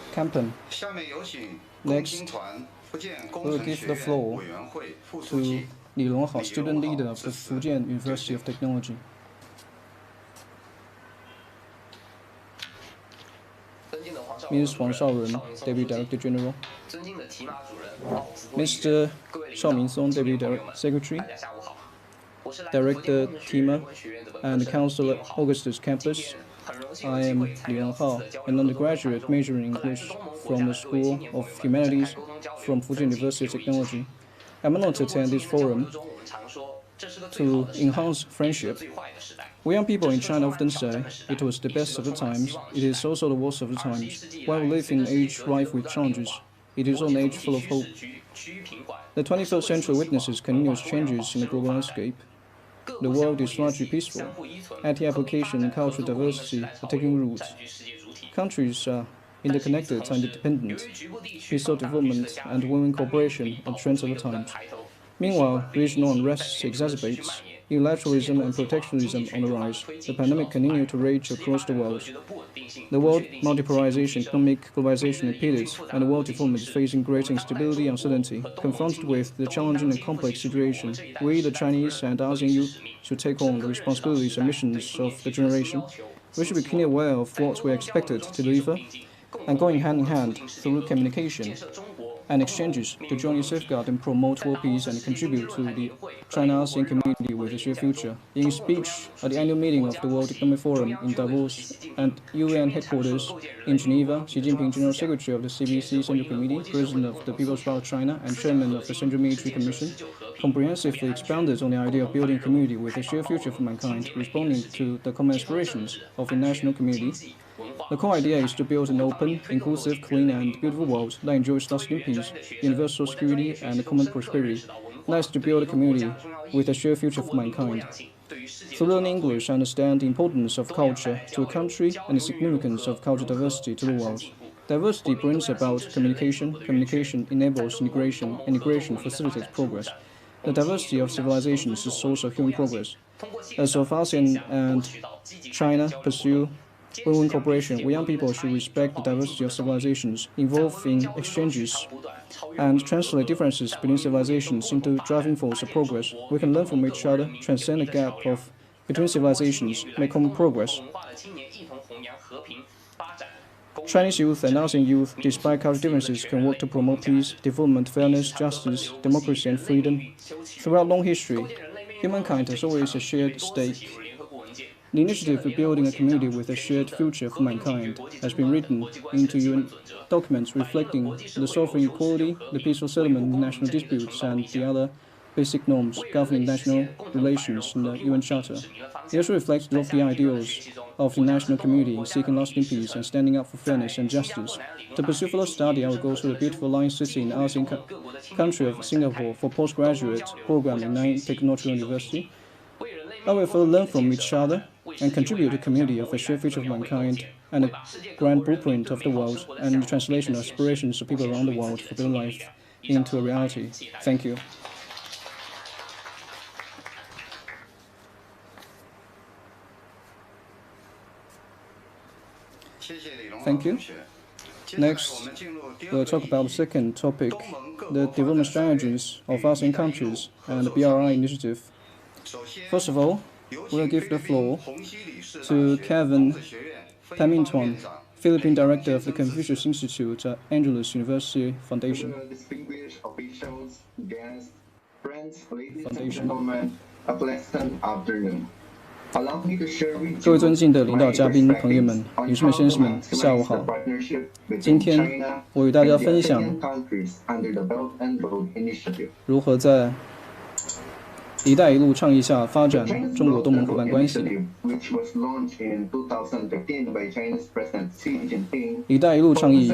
下面有请共青团福建工程学院委员会副书记李荣浩 Student Leader of the Fujian University of Technology. Ms. Huang Shaoren, Deputy Director General. Mr. Shao Minsong, Deputy Secretary. Director Tima and Councillor Augustus Campus. I am Li Yanhao, an undergraduate majoring in English from the School of Humanities from Fujian University of Technology. I'm honored to attend this forum to enhance friendship. We young people in China often say it was the best of the times, it is also the worst of the times. While we live in an age rife with challenges, it is also an age full of hope. The 21st century witnesses continuous changes in the global landscape. The world is largely peaceful. IT application and cultural diversity are taking root. Countries are interconnected and independent. Peaceful development and women cooperation are trends of the times. Meanwhile, regional unrest exacerbates. unilateralism and protectionism on the rise. The pandemic continued to rage across the world. The world multipolarization, economic globalization repeated, and the world development is facing great instability and uncertainty. Confronted with the challenging and complex situation, we, the Chinese and ASEAN youth, should take on the responsibilities and missions of the generation. We should be keenly aware of what we are expected to deliver, and going hand in hand through communication and exchanges to jointly safeguard and promote world peace and contribute to the China-ASEAN community with a shared future. In his speech at the annual meeting of the World Economic Forum in Davos and UN headquarters in Geneva, Xi Jinping, General Secretary of the CPC Central Committee, President of the People's Republic of China, and Chairman of the Central Military Commission, comprehensively expounded on the idea of building a community with a shared future for mankind, responding to the common aspirations of the national community. The core idea is to build an open, inclusive, clean, and beautiful world that enjoys lasting peace, universal security, and common prosperity. That is to build a community with a shared future for mankind. Through learning English, understand the importance of culture to a country and the significance of cultural diversity to the world. Diversity brings about communication, communication enables integration, integration facilitates progress. The diversity of civilizations is a source of human progress. As of ASEAN and China pursue win-win cooperation, we young people should respect the diversity of civilizations, involve in exchanges, and translate differences between civilizations into driving force of progress. We can learn from each other, transcend the gap between civilizations, make common progress. Chinese youth and ASEAN youth, despite cultural differences, can work to promote peace, development, fairness, justice, democracy, and freedom. Throughout long history, humankind has always a shared stake. The initiative of building a community with a shared future for mankind has been written into UN documents reflecting the sovereign equality, the peaceful settlement of national disputes, and the other basic norms governing national relations in the UN Charter. It also reflects the lofty ideals of the national community in seeking lasting peace and standing up for fairness and justice. To pursue further study, I will go to the beautiful Lion City in the ASEAN country of Singapore for postgraduate program in Nanyang Technological University. I will further learn from each other and contribute to a community of a shared future of mankind and a grand blueprint of the world and the translation of aspirations of people around the world for their life into a reality. Thank you. Thank you. Next, we'll talk about the second topic, the development strategies of ASEAN countries and the BRI initiative. First of all, we'll give the floor to Kevin Pemington, Philippine Director of the Confucius Institute at Angeles University Foundation. Distinguished officials, guests, friends, ladies and gentlemen, a pleasant afternoon. 各位尊敬的领导嘉宾、朋友们、女士们、先生们，下午好。今天我与大家分享如何在“一带一路”倡议下发展中国东盟伙伴关系。“一带一路”倡议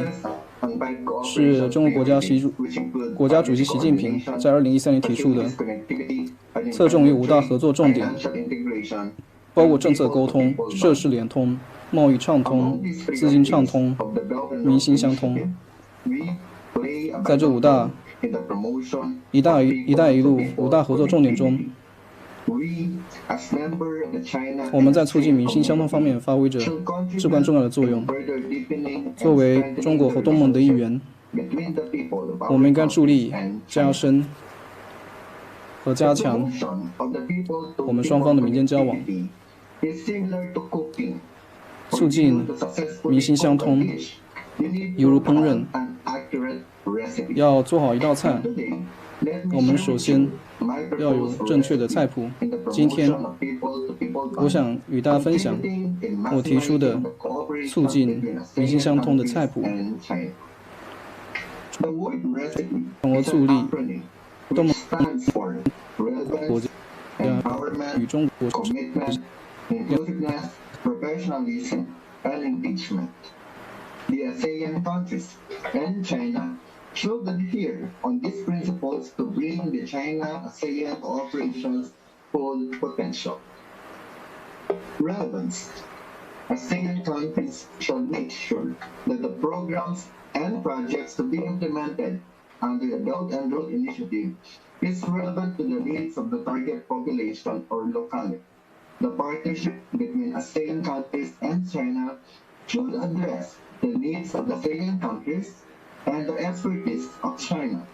是中国国家主席习近平在2013年提出的，侧重于5大合作重点，包括政策沟通、设施联通、贸易畅通、资金畅通、民心相通。在这一带一路5大合作重点中，我们在促进民心相通方面发挥着至关重要的作用。作为中国和东盟的一员，我们应该助力加深和加强我们双方的民间交往，促进民心相通，犹如烹饪。要做好一道菜，我们首先要有正确的菜谱。今天，我想与大家分享我提出的促进民心相通的菜谱，从而助力东盟国家与中国The ASEAN countries and China should adhere on these principles to bring the China-ASEAN cooperation's full potential. Relevance. ASEAN countries shall make sure that the programs and projects to be implemented under the Belt and Road Initiative is relevant to the needs of the target population or locality. The partnership between ASEAN countries and China should address the needs of the ASEAN countries and the expertise of China,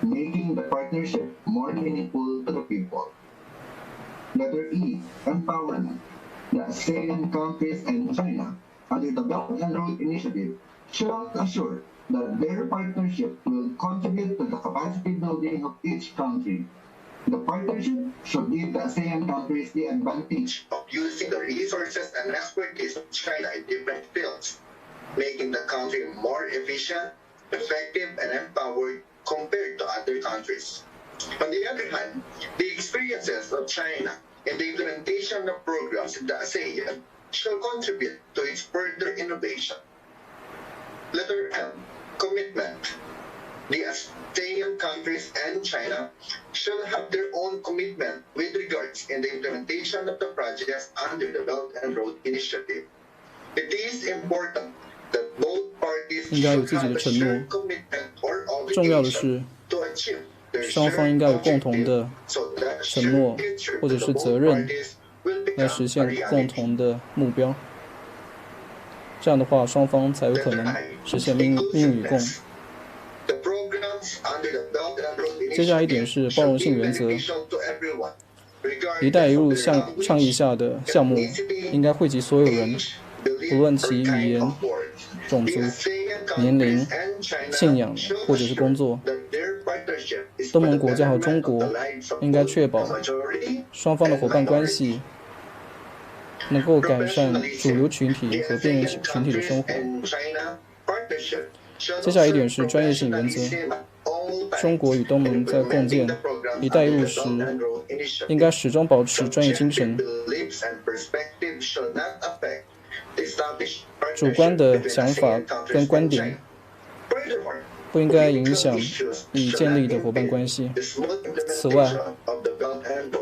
making the partnership more meaningful to the people. Letter E, empowerment. The ASEAN countries and China, under the Belt and Road Initiative, shall assure that their partnership will contribute to the capacity building of each country. The partnership should give the ASEAN countries the advantage of using the resources and expertise of China in different fields, making the country more efficient, effective, and empowered compared to other countries. On the other hand, the experiences of China in the implementation of programs in the ASEAN shall contribute to its further innovation. Letter M, commitment. The ASEAN countries and China shall have their own commitment with regards in the implementation of the projects under the Belt and Road Initiative. It is important that both parties should have a shared commitment or obligation to achieve their shared objectives so that shared future for the both parties will become a reality. 这样的话，双方才有可能实现命运与共。接下来一点是包容性原则。“一带一路”倡议下的项目应该惠及所有人，不论其语言、种族、年龄、信仰或者是工作。东盟国家和中国应该确保双方的伙伴关系能够改善主流群体和边缘群体的生活。接下来一点是专业性原则。中国与东盟在共建“一带一路”时，应该始终保持专业精神。主观的想法跟观点不应该影响已建立的伙伴关系。此外，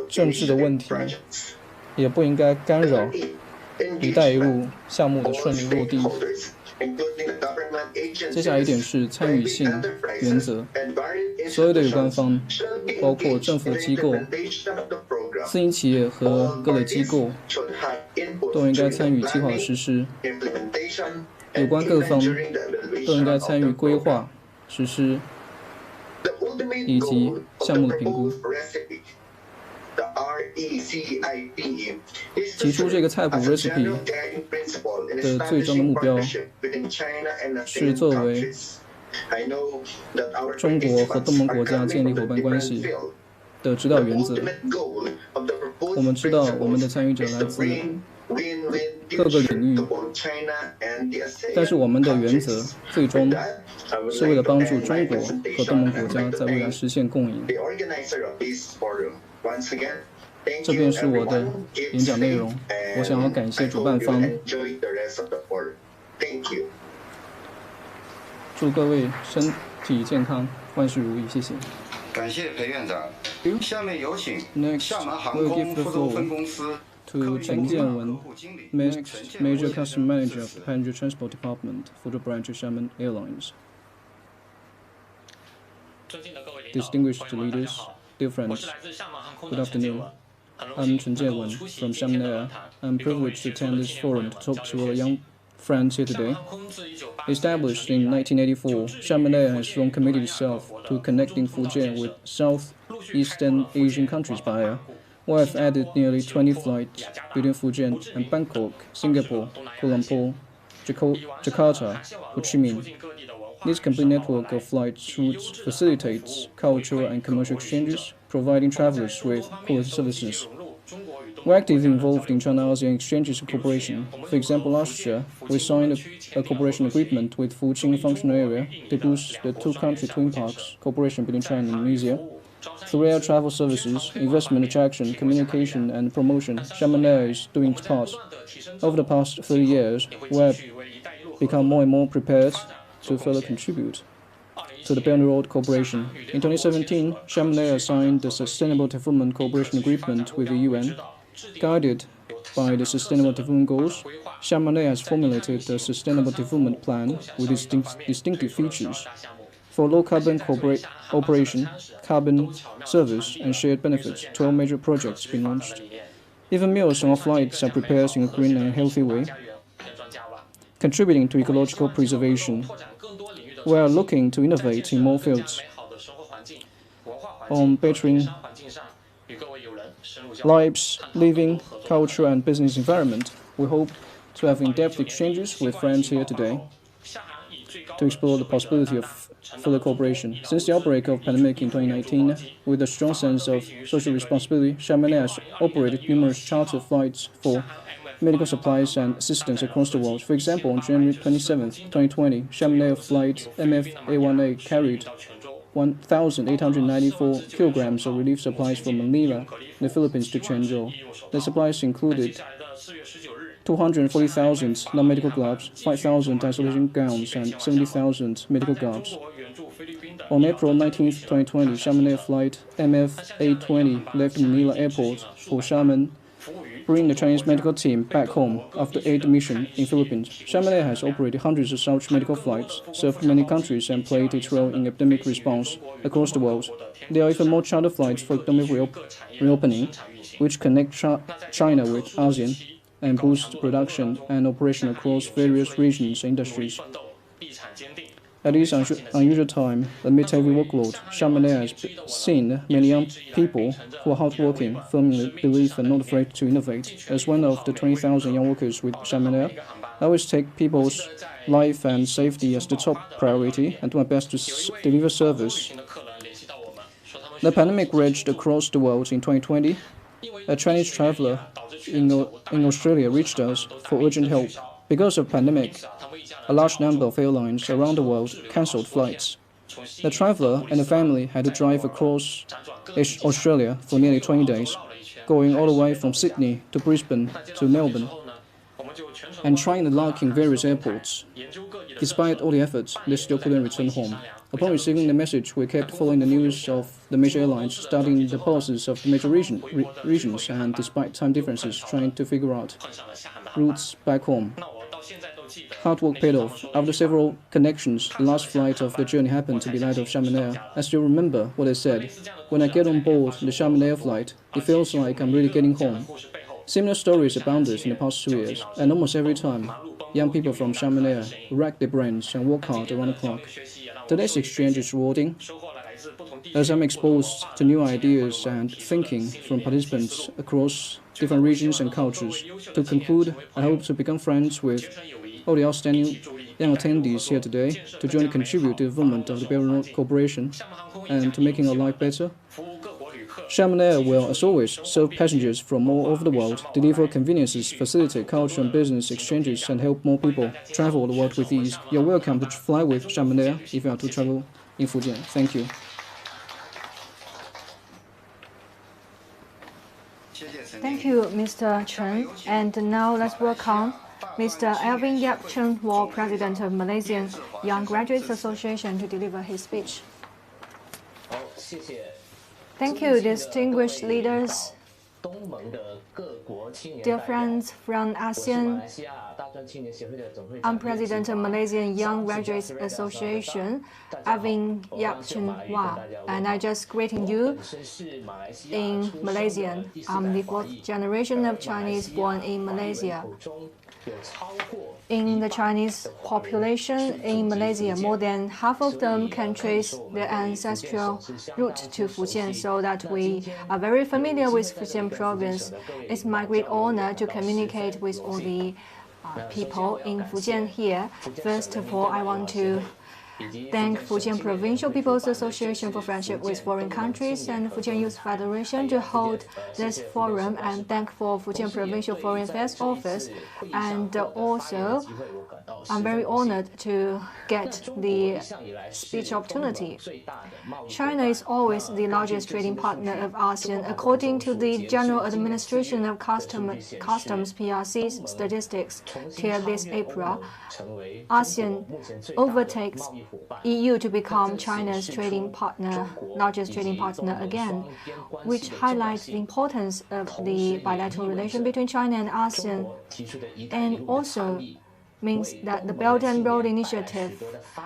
政治的问题也不应该干扰“一带一路”项目的顺利落地。接下来一点是参与性原则，所有的有关方，包括政府机构、私营企业和各类机构，都应该参与计划的实施。有关各方都应该参与规划、实施以及项目的评估。提出这个菜谱 recipe 的最终的目标是作为中国和东盟国家建立伙伴关系的指导原则。我们知道我们的参与者来自各个领域，但是我们的原则最终是为了帮助中国和东盟国家在未来实现共赢。这便是我的演讲内容。我想要感谢主办方，祝各位身体健康，万事如意，谢谢。感谢裴院长。下面有请厦门航 Next, 空福州分公司 to 陈建文 Major Customer Manager of the Passenger Transport Department, Fuzhou Branch of Xiamen Airlines. Distinguished leaders, dear friends, good afternoon. I'm Chen Jianwen from Xiamen Air. I'm privileged to attend this forum to talk to our young friends here today. Established in 1984, Xiamen Air has long committed itself to connecting Fujian with Southeastern Asian countries by air. We have added nearly 20 flights between Fujian and Bangkok, Singapore, Kuala Lumpur, Jakarta, Ho Chi Minh. This complete network of flight routes facilitates cultural and commercial exchanges, providing travelers with quality services. We're actively involved in China-ASEAN exchanges and cooperation. For example, last year, we signed a cooperation agreement with Fujian Functional Area to boost the two-country twin parks cooperation between China and Indonesia. Through air travel services, investment attraction, communication, and promotion, Xiamen Air is doing its part. Over the past 30 years, we have become more and more prepared to further contribute to the Belt and Road Cooperation. In 2017, Xiamen Air signed the Sustainable Development Cooperation Agreement with the UN. Guided by the Sustainable Development Goals, Xiamen Air has formulated the Sustainable Development Plan with its distinctive features. For low-carbon cooperation, carbon service, and shared benefits, 12 major projects have been launched. Even meals on our flights are prepared in a green and healthy way, contributing to ecological preservation. We are looking to innovate in more fields. On bettering lives, living, culture, and business environment, we hope to have in-depth exchanges with friends here today to explore the possibility of further cooperation. Since the outbreak of pandemic in 2019, with a strong sense of social responsibility, Xiamen has operated numerous charter flights for medical supplies and assistance across the world. For example, on January 27, 2020, Xiamen flight MF-A1A carried 1,894 kilograms of relief supplies from Manila, the Philippines, to Quanzhou. The supplies included 240,000 non-medical gloves, 5,000 isolation gowns, and 70,000 medical gloves. On April 19, 2020, Xiamen flight MF-A20 left Manila Airport for Xiamen, bringing the Chinese medical team back home after aid mission in Philippines. Xiamen has operated hundreds of such medical flights, served many countries, and played its role in epidemic response across the world. There are even more charter flights for economic reopening, which connect China with ASEAN and boost production and operation across various regions and industries. At this unusual time, amid heavy workload, Xiamen has seen many young people who are hardworking, firmly believe and not afraid to innovate. As one of the 20,000 young workers with Xiamen, I always take people's life and safety as the top priority and do my best to deliver service. The pandemic raged across the world in 2020. A Chinese traveler in Australia reached us for urgent help. Because of the pandemic, a large number of airlines around the world cancelled flights. The traveler and the family had to drive across Australia for nearly 20 days, going all the way from Sydney to Brisbane to Melbourne, and trying the luck in various airports. Despite all the efforts, they still couldn't return home. Upon receiving the message, we kept following the news of the major airlines, studying the policies of the major regions, and despite time differences, trying to figure out routes back home. Hard work paid off. After several connections, the last flight of the journey happened to be that of Xiamen Air. I still remember what I said. When I get on board the Xiamen Air flight, it feels like I'm really getting home. Similar stories abounded in the past 2 years, and almost every time, young people from Xiamen Air rack their brains and work hard around the clock. Today's exchange is rewarding, as I'm exposed to new ideas and thinking from participants across different regions and cultures. To conclude, I hope to become friends with all the outstanding young attendees here today to jointly contribute to the development of the Belt and Road Cooperation and to making our life better. Xiamen Air will, as always, serve passengers from all over the world, deliver conveniences, facilitate culture and business exchanges, and help more people travel the world with ease. You're welcome to fly with Xiamen Air if you are to travel in Fujian. Thank you. Thank you, Mr. Chen. And now let's welcome Mr. Alvin Yap Chen Wall, President of Malaysian Young Graduates Association, to deliver his speech. Thank you, distinguished leaders, dear friends from ASEAN. I'm President of Malaysian Young Graduates Association, Alvin Yap Chen Wall, and I just greeting you in Malaysian. I'm the 4th generation of Chinese born in Malaysia. In the Chinese population in Malaysia, more than half of them can trace their ancestral route to Fujian, so that we are very familiar with Fujian province. It's my great honor to communicate with all the people in Fujian here. First of all, I want to thank Fujian Provincial People's Association for Friendship with Foreign Countries and Fujian Youth Federation to hold this forum, and thank for Fujian Provincial Foreign Affairs Office. And also, I'm very honored to get the speech opportunity. China is always the largest trading partner of ASEAN. According to the General Administration of Customs PRC's statistics, till this April, ASEAN overtakes EU to become China's largest trading partner again, which highlights the importance of the bilateral relation between China and ASEAN. And also, means that the Belt and Road Initiative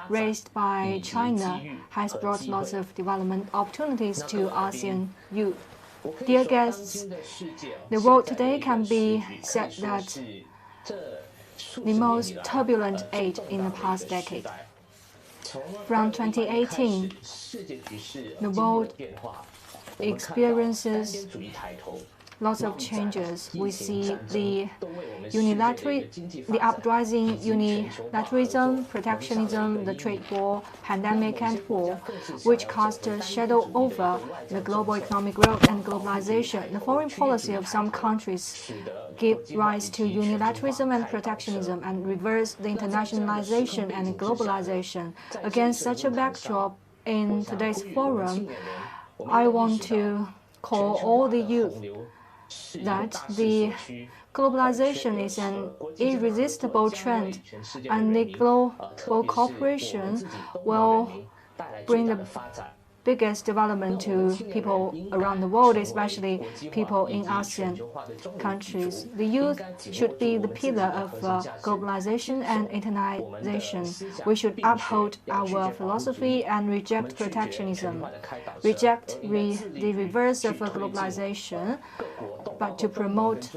raised by China has brought lots of development opportunities to ASEAN youth. Dear guests, the world today can be said that the most turbulent age in the past decade. From 2018, the world experiences lots of changes. We see the uprising unilateralism, protectionism, the trade war, pandemic, and war, which cast a shadow over the global economic growth and globalization. The foreign policy of some countries gave rise to unilateralism and protectionism and reversed the internationalization and globalization. Against such a backdrop, in today's forum, I want to call all the youth that the globalization is an irresistible trend, and the global cooperation will bring the biggest development to people around the world, especially people in ASEAN countries. The youth should be the pillar of globalization and internationalization. We should uphold our philosophy and reject protectionism, reject the reverse of globalization, but to promote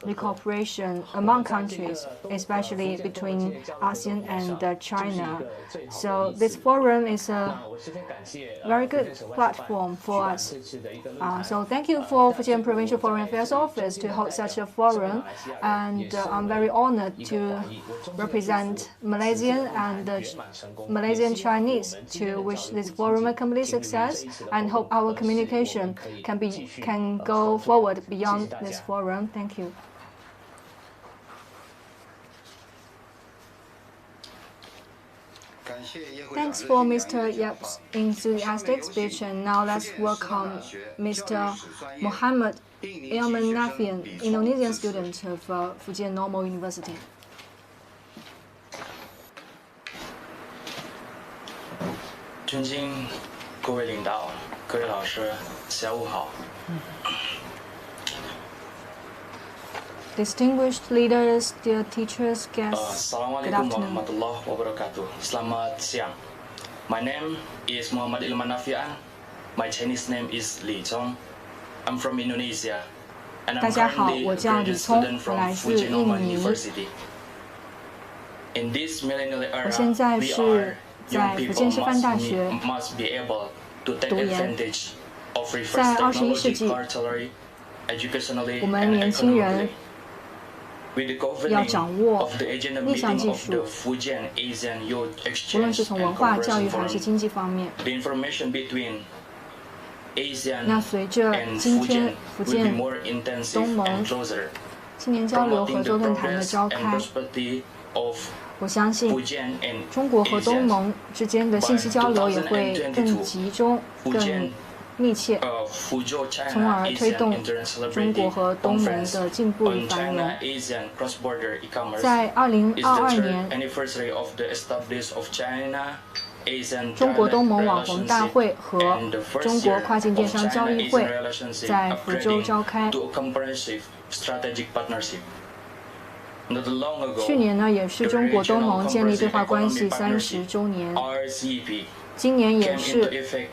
the cooperation among countries, especially between ASEAN and China. So this forum is a very good platform for us. So thank you for Fujian Provincial Foreign Affairs Office to hold such a forum, and I'm very honored to represent Malaysian and Malaysian Chinese to wish this forum a complete success, and hope our communication can go forward beyond this forum. Thank you. Thanks for Mr. Yap's enthusiastic speech, and now let's welcome Mr. Muhammad Ilman Nafian, Indonesian student of Fujian Normal University. 尊敬各位领导、各位老师，下午好。 Distinguished leaders, dear teachers, guests, good afternoon. Assalamualaikum warahmatullahi wabarakatuh. Selamat siang. My name is Muhammad Ilman Nafian. My Chinese name is Li Zhong. I'm from Indonesia, and I'm currently a graduate student from Fujian Normal University. In this millennial era, we are young people must be able to take advantage of reverse technology, culturally, educationally, and economically. With the governing of the agenda meeting of the Fujian ASEAN Youth Exchange and Cooperation Forum, the information between ASEAN and Fujian will be more intensive and closer, promoting the progress and prosperity of 我相信中国和东盟之间的信息交流也会更集中、更密切，从而推动中国和东盟的进步与繁荣。在2022年，中国东盟网红大会和中国跨境电商交易会在福州召开。去年呢，也是中国东盟建立对话关系30周年，今年也是。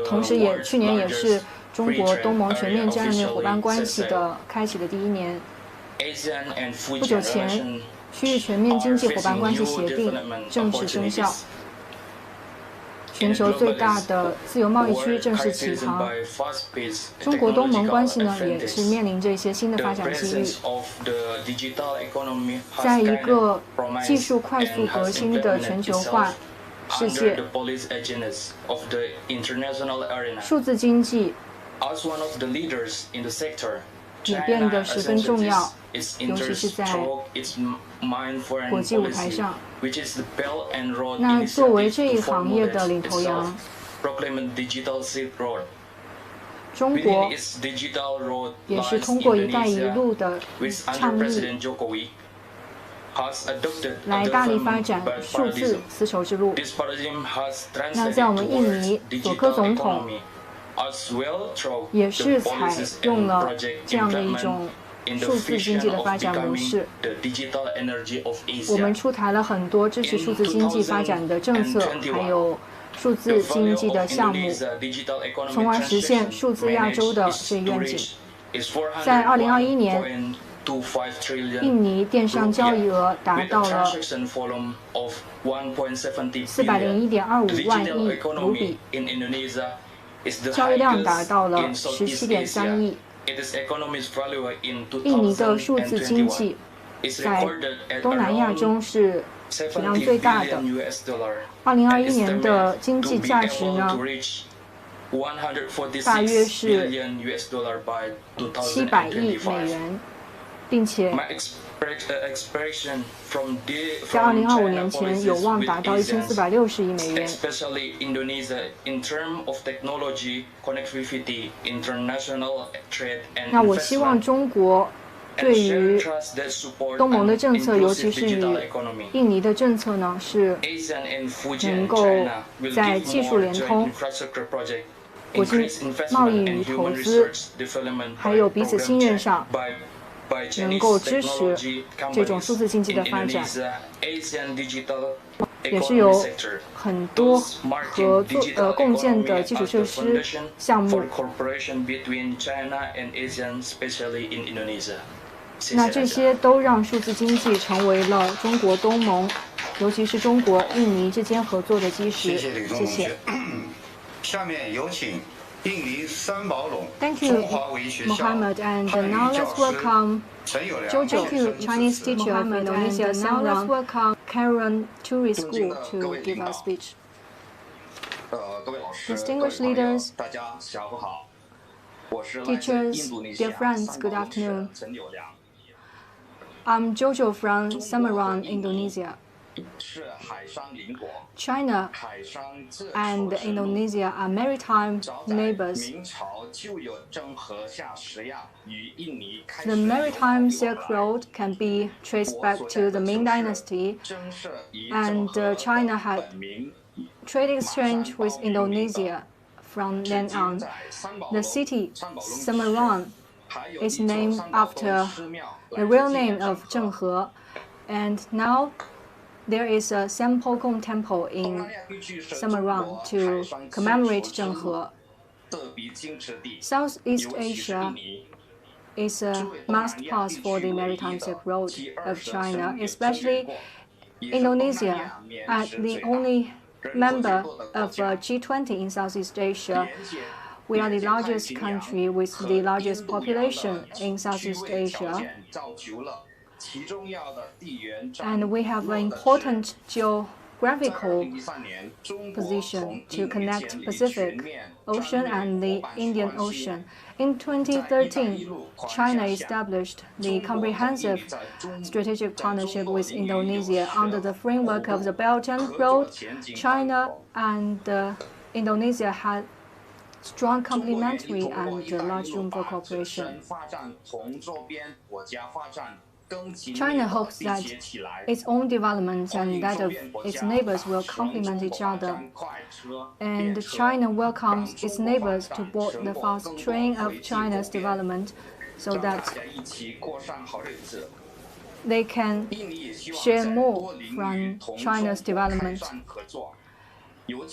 同时去年也是中国东盟全面战略伙伴关系的开启的第1年。不久前，区域全面经济伙伴关系协定正式生效，全球最大的自由贸易区正式启航。中国东盟关系呢，也是面临着一些新的发展机遇。在一个技术快速革新的全球化 世界，数字经济也变得十分重要，尤其是在国际舞台上。那作为这一行业的领头羊，中国也是通过“一带一路”的倡议， 来大力发展数字丝绸之路。那在我们印尼，佐科总统也是采用了这样的一种数字经济的发展模式。我们出台了很多支持数字经济发展的政策，还有数字经济的项目，从而实现数字亚洲的这一愿景。在2021年，印尼电商交易额达到了401.25万亿卢比，交易量达到了17.3亿。印尼的数字经济在东南亚中是体量最大的。2021年的经济价值呢，大约是700亿美元，并且在2025年前有望达到1460亿美元。那我希望中国对于东盟的政策，尤其是与印尼的政策呢，是能够在技术联通、国际贸易与投资，还有彼此信任上，能够支持这种数字经济的发展，也是有很多合作共建的基础设施项目。那这些都让数字经济成为了中国东盟，尤其是中国印尼之间合作的基石。谢谢。下面有请印尼三宝垄 Thank you, Mohammed, and now let's welcome Jojo, Chinese teacher of Indonesia. Now let's welcome Karen Tourist School to give a speech. Distinguished leaders, teachers, dear friends, good afternoon. I'm Jojo from Semarang, Indonesia. China and Indonesia are maritime neighbors. The maritime Silk Road can be traced back to the Ming Dynasty, and China had trade exchange with Indonesia from then on. The city Semarang is named after the real name of Zhenghe, and now there is a Sampokong Temple in Semarang to commemorate Zhenghe. Southeast Asia is a must-pass for the Maritime Silk Road of China, especially Indonesia, as the only member of G20 in Southeast Asia. We are the largest country with the largest population in Southeast Asia. And we have an important geographical position to connect Pacific Ocean and the Indian Ocean. In 2013, China established the comprehensive strategic partnership with Indonesia under the framework of the Belt and Road. China and Indonesia had strong complementary and large room for cooperation. China hopes that its own development and that of its neighbors will complement each other. And China welcomes its neighbors to board the fast train of China's development so that they can share more from China's development.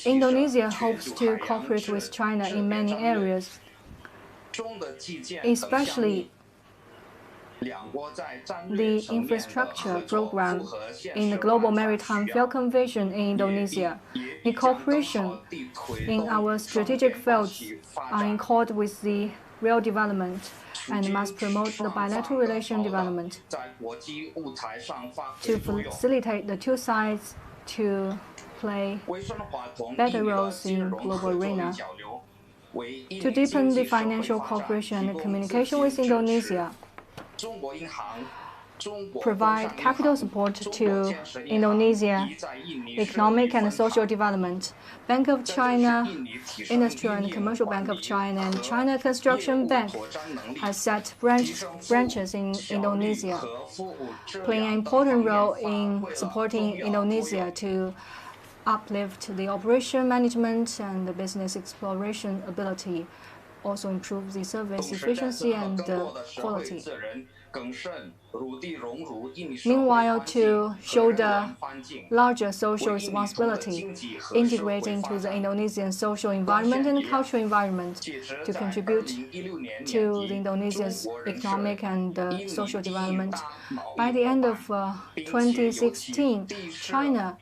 Indonesia hopes to cooperate with China in many areas, especially the infrastructure program in the Global Maritime Field Convention in Indonesia. The cooperation in our strategic fields are in accord with the real development and must promote the bilateral relation development to facilitate the two sides to play better roles in global arena. To deepen the financial cooperation and communication with Indonesia, provide capital support to Indonesia economic and social development. Bank of China, Industrial and Commercial Bank of China, and China Construction Bank has set branches in Indonesia, playing an important role in supporting Indonesia to uplift the operation management and the business exploration ability, also improve the service efficiency and quality. Meanwhile, to shoulder larger social responsibility, integrating into the Indonesian social environment and cultural environment to contribute to the Indonesia's economic and social development. By the end of 2016, China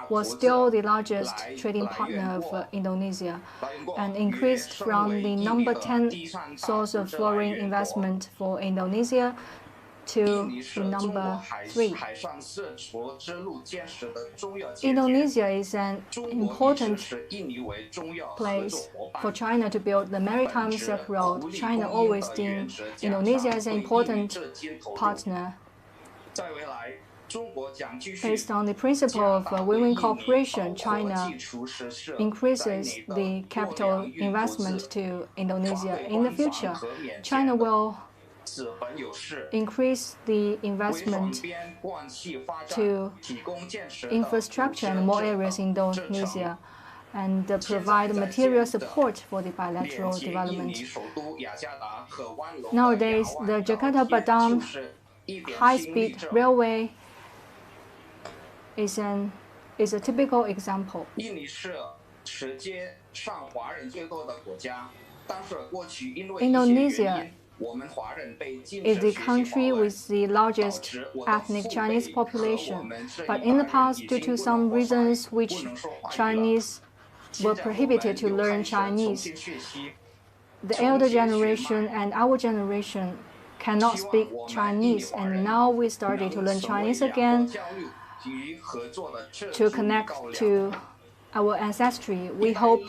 was still the largest trading partner of Indonesia and increased from the number 10 source of foreign investment for Indonesia to the number 3. Indonesia is an important place for China to build the maritime Silk Road. China always deemed Indonesia as an important partner. Based on the principle of win-win cooperation, China increases the capital investment to Indonesia. In the future, China will increase the investment to infrastructure in more areas in Indonesia and provide material support for the bilateral development. Nowadays, the Jakarta-Padang high-speed railway is a typical example. Indonesia is the country with the largest ethnic Chinese population, but in the past, due to some reasons which Chinese were prohibited to learn Chinese, the elder generation and our generation cannot speak Chinese, and now we started to learn Chinese again to connect to our ancestry. We hope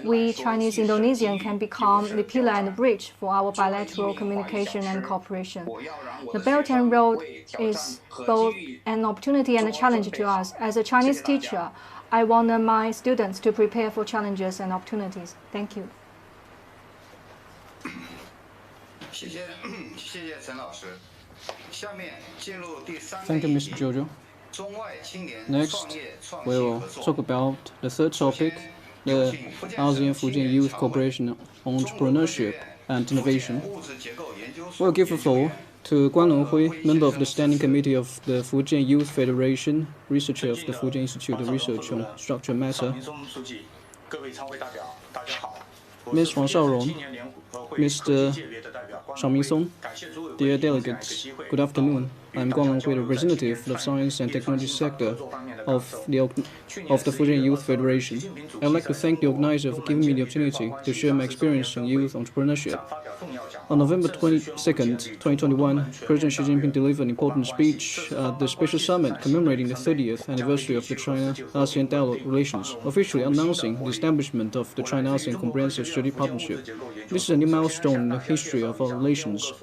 we Chinese Indonesian can become the pillar and the bridge for our bilateral communication and cooperation. The Belt and Road is both an opportunity and a challenge to us. As a Chinese teacher, I want my students to prepare for challenges and opportunities. Thank you. Thank you, Mr. Jojo. Next, we will talk about the third topic, the ASEAN-Fujian Youth Cooperation on Entrepreneurship and Innovation. We'll give the floor to Guan Longhui, member of the Standing Committee of the Fujian Youth Federation, researcher of the Fujian Institute of Research on Structural Matter. Ms. Huang Shaorong, Mr. Shang Mingsong, dear delegates, good afternoon. I'm Guan Longhui, representative of the Science and Technology sector of the Fujian Youth Federation. I'd like to thank the organizer for giving me the opportunity to share my experience in youth entrepreneurship. On November 22nd, 2021, President Xi Jinping delivered an important speech at the Special Summit commemorating the 30th anniversary of the China-ASEAN dialogue relations, officially announcing the establishment of the China-ASEAN Comprehensive Strategic Partnership. This is a new milestone in the history of our relations.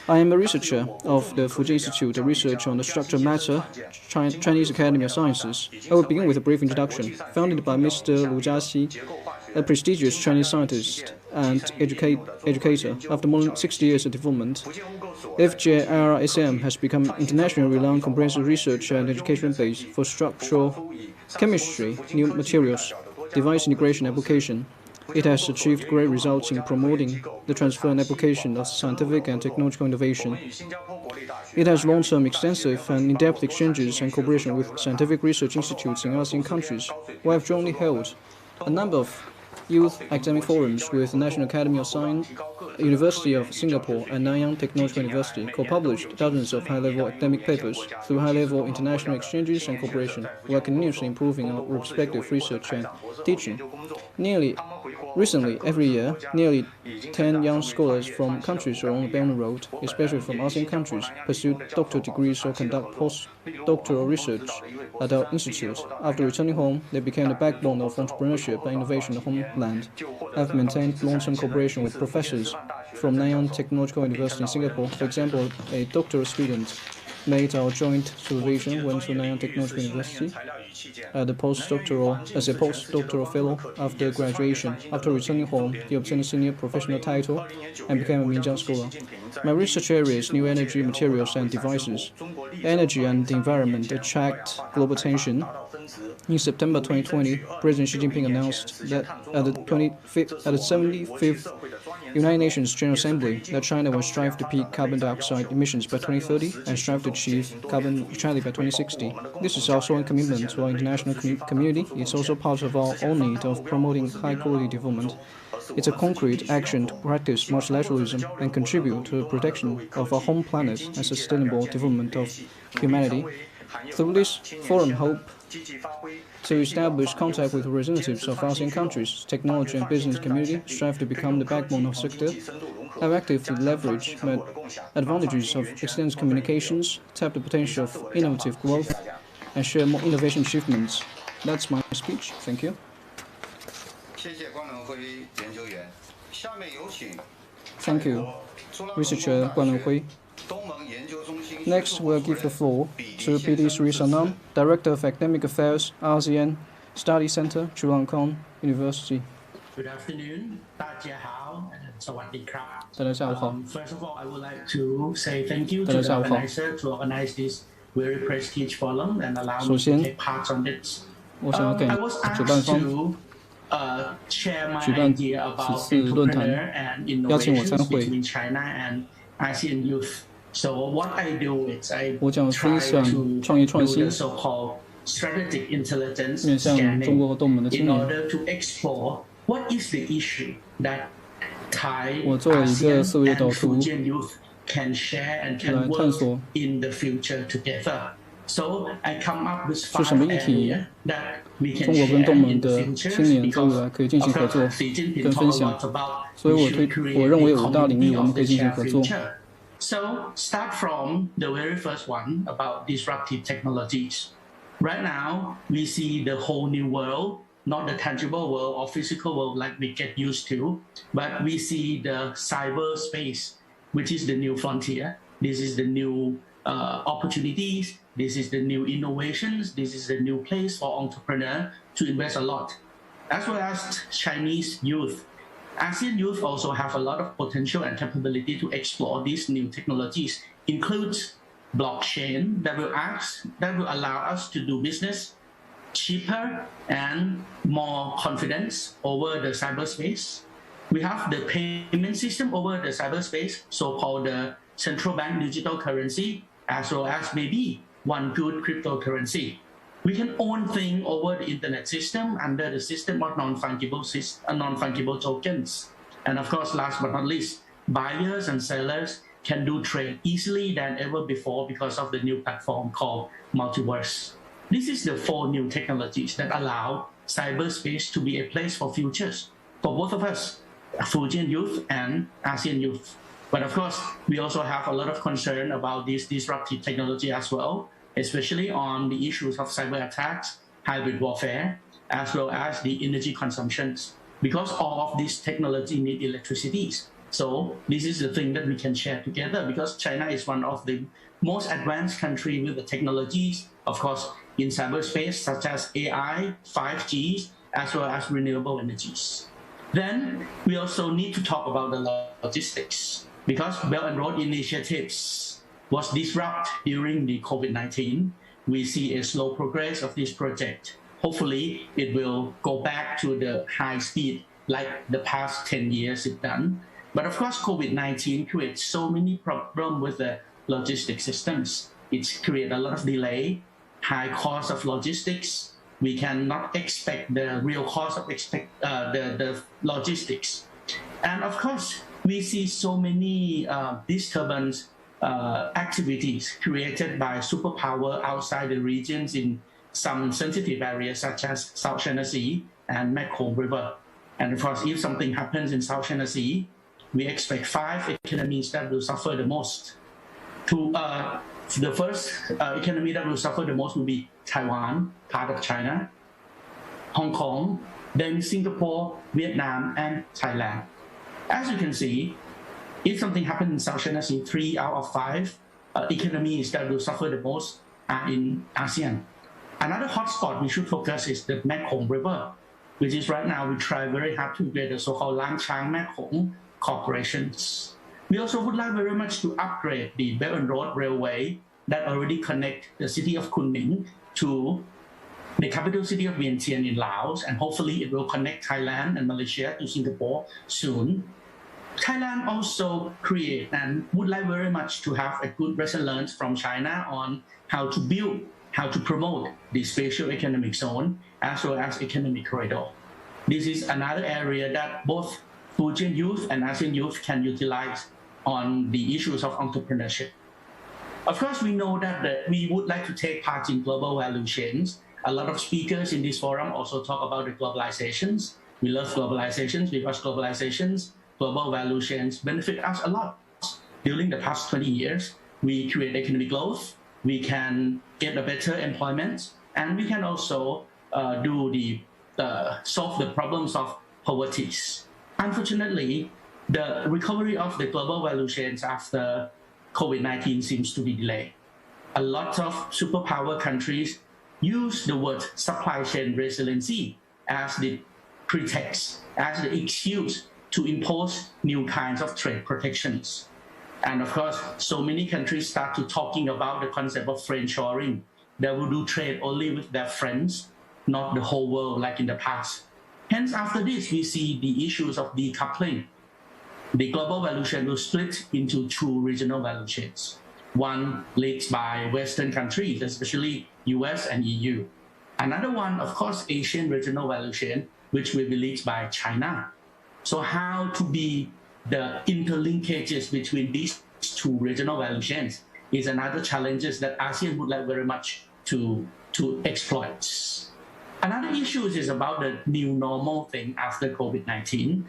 I am a researcher of the Fujian Institute of Research on the Structural Matter, Chinese Academy of Sciences. I will begin with a brief introduction. Founded by Mr. Lu Jiaxi, a prestigious Chinese scientist and educator, after more than 60 years of development, FJIRSM has become internationally renowned comprehensive research and education base for structural chemistry, new materials, device integration application. It has achieved great results in promoting the transfer and application of scientific and technological innovation. It has long-term extensive and in-depth exchanges and cooperation with scientific research institutes in ASEAN countries. We have jointly held a number of youth academic forums with the National Academy of Science, University of Singapore, and Nanyang Technological University, co-published dozens of high-level academic papers. Through high-level international exchanges and cooperation, we are continuously improving our respective research and teaching. Recently, every year, nearly 10 young scholars from countries along the Belt and Road, especially from ASEAN countries, pursue doctoral degrees or conduct postdoctoral research at our institute. After returning home, they became the backbone of entrepreneurship and innovation in the homeland. I've maintained long-term cooperation with professors from Nanyang Technological University in Singapore. For example, a doctoral student made our joint supervision went to Nanyang Technological University as a postdoctoral fellow after graduation. After returning home, he obtained a senior professional title and became a Minjiang scholar. My research area is new energy materials and devices. Energy and the environment attract global attention. In September 2020, President Xi Jinping announced that at the 75th United Nations General Assembly that China will strive to peak carbon dioxide emissions by 2030 and strive to achieve carbon neutrality by 2060. This is also a commitment to our international community. It's also part of our own need of promoting high-quality development. It's a concrete action to practice multilateralism and contribute to the protection of our home planet and sustainable development of humanity. Through this forum, hope to establish contact with representatives of ASEAN countries, technology and business community, strive to become the backbone of sector, have actively leverage advantages of extensive communications, tap the potential of innovative growth, and share more innovation achievements. That's my speech. Thank you. Thank you, Researcher Guan Wenhui. Next, we'll give the floor to PD Sri Sanam, Director of Academic Affairs, ASEAN Study Center, Chulalongkorn University. Good afternoon, 大家好, and สวัสดีครับ. First of all, I would like to say thank you to the organizer to organize this very prestigious forum and allow me to take part on it. I was asked to share my idea about entrepreneur and innovations between China and ASEAN youth. So what I do is I try to do the so-called strategic intelligence scanning in order to explore what is the issue that Thai, ASEAN, and Fujian youth can share and can work in the future together. So I come up with 5 areas that we can share in the future because of course Xi Jinping talked a lot about we should create a community of the shared future. So start from the very first one about disruptive technologies. Right now, we see the whole new world, not the tangible world or physical world like we get used to, but we see the cyberspace, which is the new frontier. This is the new opportunities. This is the new innovations. This is the new place for entrepreneurs to invest a lot. As well as Chinese youth. ASEAN youth also have a lot of potential and capability to explore these new technologies, includes blockchain that will allow us to do business cheaper and more confidence over the cyberspace. We have the payment system over the cyberspace, so-called the central bank digital currency, as well as maybe one good cryptocurrency. We can own things over the internet system under the system of non-fungible tokens. And of course, last but not least, buyers and sellers can do trade easily than ever before because of the new platform called Multiverse. This is the 4 new technologies that allow cyberspace to be a place for futures for both of us, Fujian youth and ASEAN youth. But of course, we also have a lot of concern about this disruptive technology as well, especially on the issues of cyber attacks, hybrid warfare, as well as the energy consumptions, because all of these technology need electricity. So this is the thing that we can share together, because China is one of the most advanced countries with the technologies, of course, in cyberspace, such as AI, 5G, as well as renewable energies. Then we also need to talk about the logistics, because Belt and Road initiatives was disrupted during the COVID-19. We see a slow progress of this project. Hopefully, it will go back to the high speed like the past 10 years it's done. But of course, COVID-19 creates so many problems with the logistics systems. It creates a lot of delay, high cost of logistics. We cannot expect the real cost of the logistics. And of course, we see so many disturbance activities created by superpower outside the regions in some sensitive areas such as South China Sea and Mekong River. And of course, if something happens in South China Sea, we expect 5 economies that will suffer the most. The first economy that will suffer the most will be Taiwan, part of China, Hong Kong, then Singapore, Vietnam, and Thailand. As you can see, if something happens in South China Sea, 3 out of 5 economies that will suffer the most are in ASEAN. Another hotspot we should focus is the Mekong River, which is right now we try very hard to get the so-called Lang Chang Mekong corporations. We also would like very much to upgrade the Belt and Road Railway that already connect the city of Kunming to the capital city of Vientiane in Laos, and hopefully it will connect Thailand and Malaysia to Singapore soon. Thailand also create and would like very much to have a good lesson learned from China on how to build, how to promote the spatial economic zone as well as economic corridor. This is another area that both Fujian youth and ASEAN youth can utilize on the issues of entrepreneurship. Of course, we know that we would like to take part in global value chains. A lot of speakers in this forum also talk about the globalizations. We love globalizations because globalizations, global value chains benefit us a lot. During the past 20 years, we create economic growth, we can get a better employment, and we can also solve the problems of poverty. Unfortunately, the recovery of the global value chains after COVID-19 seems to be delayed. A lot of superpower countries use the word supply chain resiliency as the pretext, as the excuse to impose new kinds of trade protections. And of course, so many countries start to talking about the concept of friendshoring. They will do trade only with their friends, not the whole world like in the past. Hence, after this, we see the issues of decoupling. The global value chain will split into two regional value chains. One led by Western countries, especially US and EU. Another one, of course, Asian regional value chain, which will be led by China. So how to be the interlinkages between these two regional value chains is another challenge that ASEAN would like very much to exploit. Another issue is about the new normal thing after COVID-19.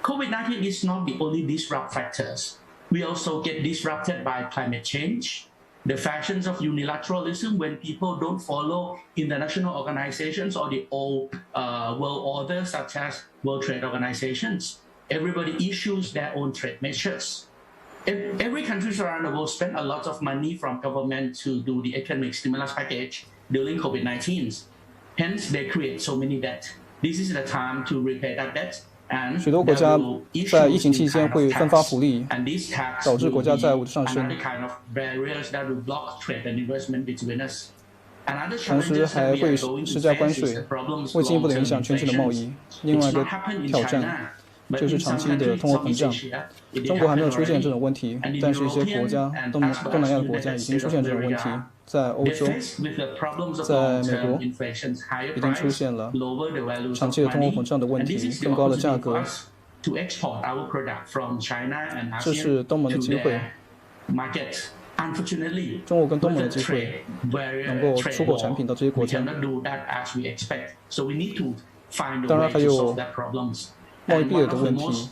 COVID-19 is not the only disrupt factors. We also get disrupted by climate change, the fashions of unilateralism when people don't follow international organizations or the old world order such as World Trade Organizations. Everybody issues their own trade measures. Every country around the world spend a lot of money from government to do the economic stimulus package during COVID-19. Hence, they create so many debt. This is the time to repay that debt. 许多国家在疫情期间会分发福利，导致国家债务的上升，同时还会施加关税，会进一步的影响全球的贸易。另外一个挑战就是长期的通货膨胀。中国还没有出现这种问题，但是一些国家，东南亚的国家已经出现这种问题。在欧洲，在美国已经出现了长期的通货膨胀的问题，更高的价格。这是东盟的机会。中国跟东盟的机会能够出口产品到这些国家。当然还有贸易壁垒的问题，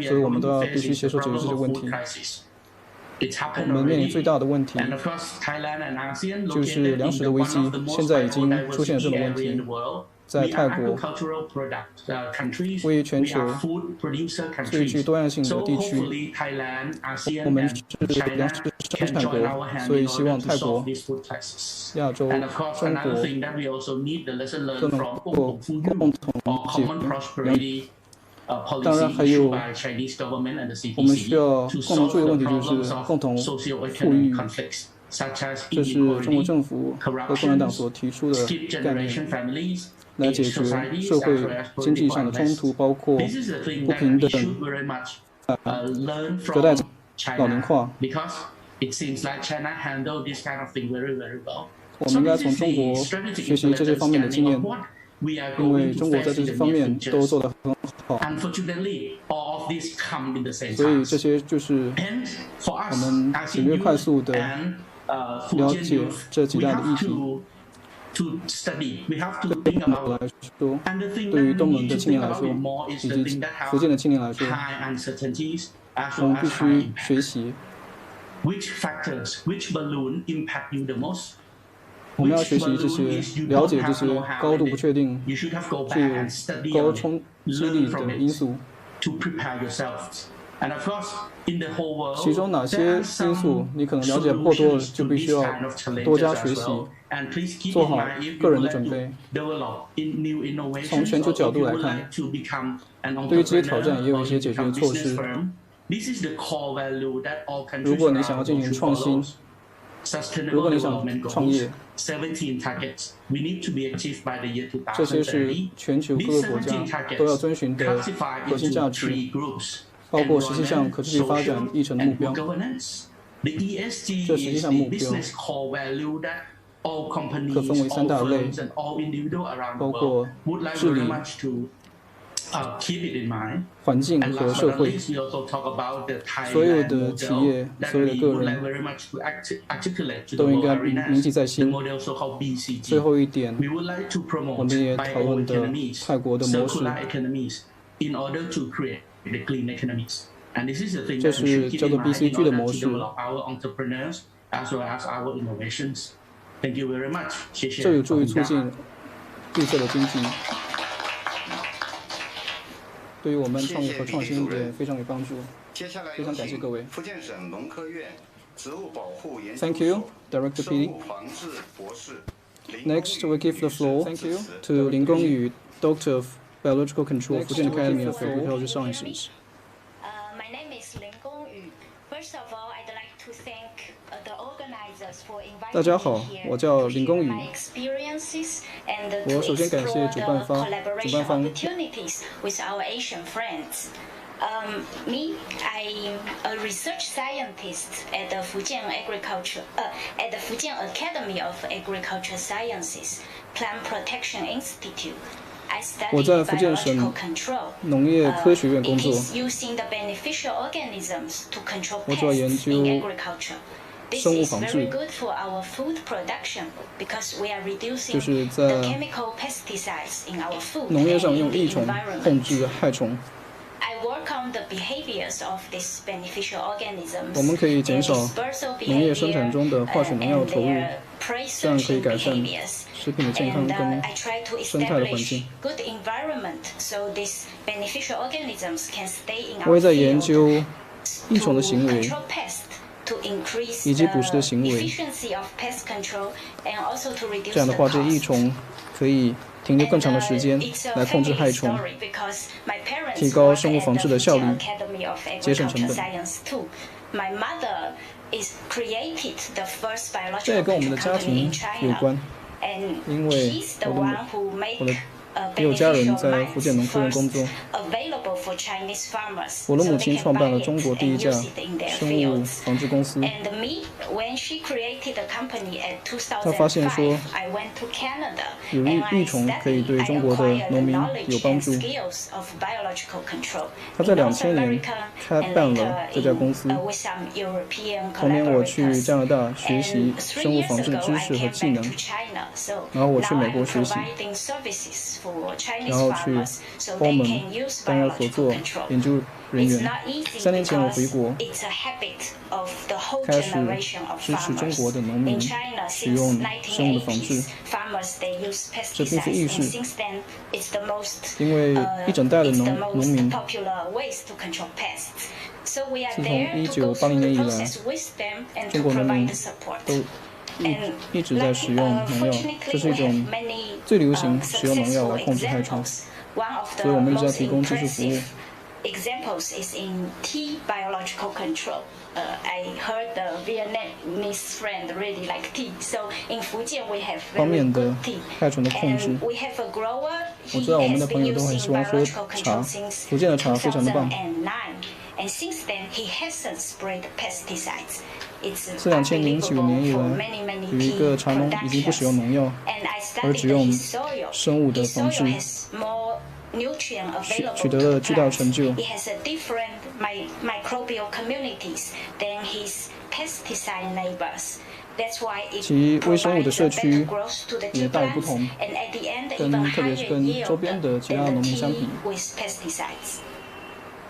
所以我们都要必须携手解决这些问题。我们面临最大的问题就是粮食的危机，现在已经出现这种问题。在泰国，位于全球最具多样性的地区，我们是粮食生产国，所以希望泰国、亚洲、中国都能够共同解决。当然还有，我们需要共同注意的问题就是共同富裕，这是中国政府和共产党所提出的概念，来解决社会经济上的冲突，包括不平等、隔代老龄化。我们应该从中国学习这些方面的经验，因为中国在这些方面都做得很好。所以这些就是我们简约快速的了解这几大的议题。对我们来说，对于东盟的青年来说，以及福建的青年来说，我们必须学习。我们要学习这些，了解这些高度不确定、具有高冲击力的因素。其中哪些因素你可能了解不多，就必须要多加学习，做好个人的准备。从全球角度来看，对于这些挑战也有一些解决措施。如果你想要进行创新，如果你想创业，这些是全球各个国家都要遵循的核心价值，包括17项可持续发展议程的目标。这17项目标可分为3大类，包括治理、环境和社会。所有的企业、所有的个人都应该铭记在心。最后一点，我们也讨论的泰国的模式，这是叫做 BCG 的模式。这有助于促进绿色的经济，对于我们创业和创新也非常有帮助。非常感谢各位。福建省农科院植物保护研究 Thank you, Director 生 PD. 物防治博士。 Next, we give the floor to Lin Gongyu, Doctor of Biological Control, Fujian Academy of Agricultural Sciences. My name is Lin Gongyu. First of all, I'd like to thank the organizers for inviting 大家好， me here 我叫 to 林 share 公宇。 my experiences and to 我首先感谢 explore 主 the 办方 collaboration opportunities with our Asian friends. Me, I'm a research scientist at the Fujian Academy of Agricultural Sciences, Plant Protection Institute. I 我 study 在福建省 biological control. 农业科学院工 It 作， is using the beneficial organisms to control 我主要研 pests 究 in agriculture. This 生物 is 防 very 治， good for our food production because we are reducing 就是在 the chemical pesticides in our food 农业 and 上 in 用 the 益虫 environment. 控制害虫。 I work on the behaviors of these beneficial organisms 我们可以减少 and dispersal 农业生产 behavior 中的化学农药 and 投入， their 这样可以 prey-searching 改善 behaviors. 食品的健康 And 跟 I try to 生态的环 establish 境。 good environment so these beneficial organisms can stay in 我 our 也在研 field 究益 to 虫的行为， control pests, to increase 以及捕食的行 the 为。 efficiency of pest control and also to reduce 这样的 the 话，这些益 cost. 虫可以停留更长的时间 It's a 来控制 family 害虫， story because my parents 提高 work 生物 at 防治 the 的效率 Fujian Academy of 节省成 Agricultural 本。 Science too. My mother is created the first 这也 biological 跟我们的 control 家 company 庭 in 有 China. 关， And 因为 she's the 我的 one who make 我的也有家人 beneficial 在福建农科院 mines 工作。 first available for Chinese farmers 我的 so 母 they 亲 can 创办 buy 了 it 中国第一 and 家 use it in their 生物 fields. 防治公司。 And me, when she created the company at 她发现说 2005, I went to Canada 有 and I 益虫可以 studied, 对 I 中国的 acquired the 农民 knowledge 有帮 and 助。 skills of biological control. 她在 In North 2000年 America 开 and 办 later 了这家公司。 with some European 同年我去 collaborators. 加拿大学习 And 3生物 years 防治的 ago, 知 I 识和 came 技 back 能， to China. So 然后我去 now 美 I'm 国学习， providing services for Chinese 然后去 farmers so 帮我 they 们 can use 担任合 biological 作 control. 研究人 It's 员。 not easy 3年前我回 because 国， it's a habit of the whole 开始 generation of 支持中 farmers. 国的农民 In China, 使 since 用生物的防治 1980s,，farmers they use 这并非 pesticides, 易 and 事， since then, it's the most 因为一整代的 it's the 农 most 民 popular ways to control pests. So we are 自从 there to go 1980 through 年 the 以来， process with them and 中 to 国农民 provide the support. 都 And 一直在使用农药，这 fortunately, 是一 we 种 have many 最流行使用农药来控制害虫， examples. One of 所以我 the 们一直在 most 提供技术服务。 impressive examples is in tea biological control. I heard the Vietnamese friend really like tea. So in Fujian we have 方 very 面的 good tea. 害虫的控制 And。we have a grower. 我 He 知道我们的 has 朋 been 友都很 using 喜欢喝 biological 茶 control，since 福建的茶非常的棒。 2009. And since then, he hasn't sprayed pesticides. It's 自2009 年以 unbelievable for 来， many, many 有一 tea 个茶农已经不使用 productions. 农药， And I 而 studied 只用 his soil. 生物的 His 防治 soil，has more nutrient 取 available 得 to 了巨大的 plants. 成就。 It has a different microbial communities than his pesticide neighbors. That's why it 其微生物的 provides 社 a 区 better growth to the 也 tea 大有不 plants, 同， and at the end, 跟 even 特别是 higher 跟 yield 周边的其他 than 农 the 民相 tea 比。 with pesticides.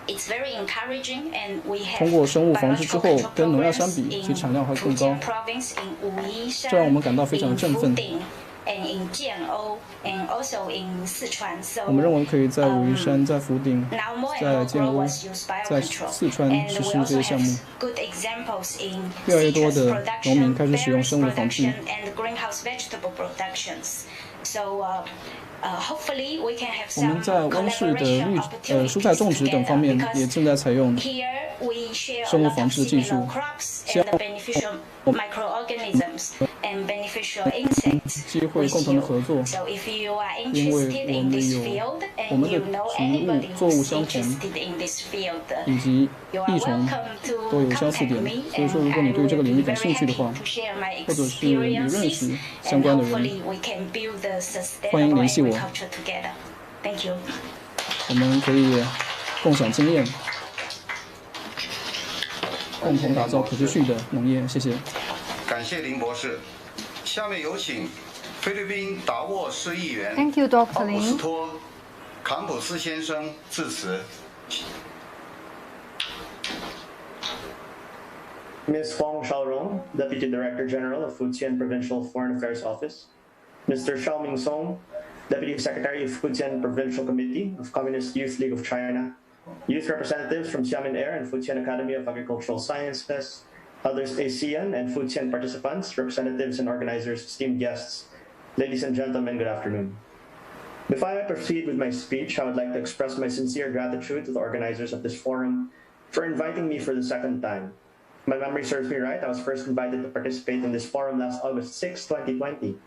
It's very encouraging, and we have 通过生物防治之 biological 后， control 跟农药相 programs 比， in 其产量会更高 Fujian province, in Wuyi 这让我们 Shan, 感到非常的 in 振奋。 Fuding, and in Jian'ou and also in Sichuan. So 我们认为可以在武夷山、在福鼎、 now more 在 and more 建 grow 瓯、 was used 在 biocontrol. 四川 And 实 we 施这 also 些项 have 目。 good examples in 越来越多 citrus 的农民 production, 开始使用 berries 生物防治。 production, and greenhouse vegetable productions. So hopefully we can have 我们 some 在温室的 collaboration 蔬菜 opportunities 种植等方面 together 也 because 正在采用 here we share 生 a 物 lot 防 of 治技术 similar crops and the beneficial microorganisms and beneficial insects. 机会共同的合作， So if you are 因为 interested 我 in 们 this 有 field 我 and 们的 you know 植物 anybody 作 who's 物相同， interested in this field, 以及 you are 益虫 welcome 都 to 有相似 contact 点。 me 所以说， and 如果 I 你对这个 will 领域 be 感 very 兴趣的 happy 话， to share my 或者是你认识 experiences 相 and 关的人， hopefully we can build the 欢迎 sustainable 联系我， agriculture together. Thank you. 我们可以共享经验，共同打造可持续的农业。谢谢。感谢林博士。下面有请菲律宾达沃市议员 Thank you, Dr. 奥古斯 Lin. 托·坎普斯先生致辞。Ms. Fong Xiaorong, Deputy Director General of Fujian Provincial Foreign Affairs Office, Mr. Xiao Mingsong, Deputy Secretary of Fujian Provincial Committee of Communist Youth League of China, youth representatives from Xiamen Air and Fujian Academy of Agricultural Sciences, others ASEAN and Fujian participants, representatives and organizers, esteemed guests, ladies and gentlemen, good afternoon. Before I proceed with my speech, I would like to express my sincere gratitude to the organizers of this forum for inviting me for the second time. If my memory serves me right, I was first invited to participate in this forum last August 6, 2020.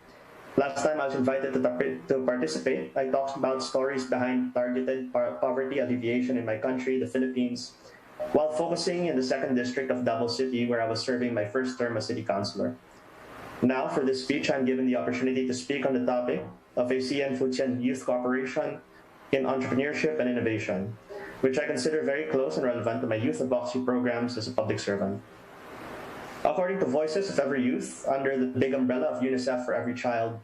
Last time I was invited to participate, I talked about stories behind targeted poverty alleviation in my country, the Philippines, while focusing in the 2nd District of Davao City, where I was serving my first term as city councilor. Now, for this speech, I'm given the opportunity to speak on the topic of ASEAN-Fujian youth cooperation in entrepreneurship and innovation, which I consider very close and relevant to my youth advocacy programs as a public servant. According to Voices of Every Youth, under the big umbrella of UNICEF for Every Child,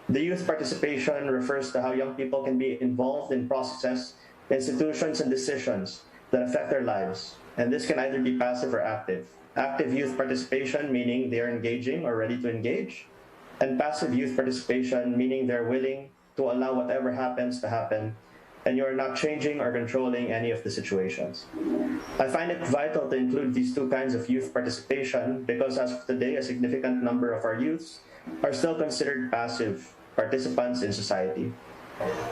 the youth participation refers to how young people can be involved in processes, institutions, and decisions that affect their lives, and this can either be passive or active. Active youth participation, meaning they are engaging or ready to engage, and passive youth participation, meaning they're willing to allow whatever happens to happen, and you are not changing or controlling any of the situations. I find it vital to include these two kinds of youth participation because as of today, a significant number of our youths are still considered passive participants in society.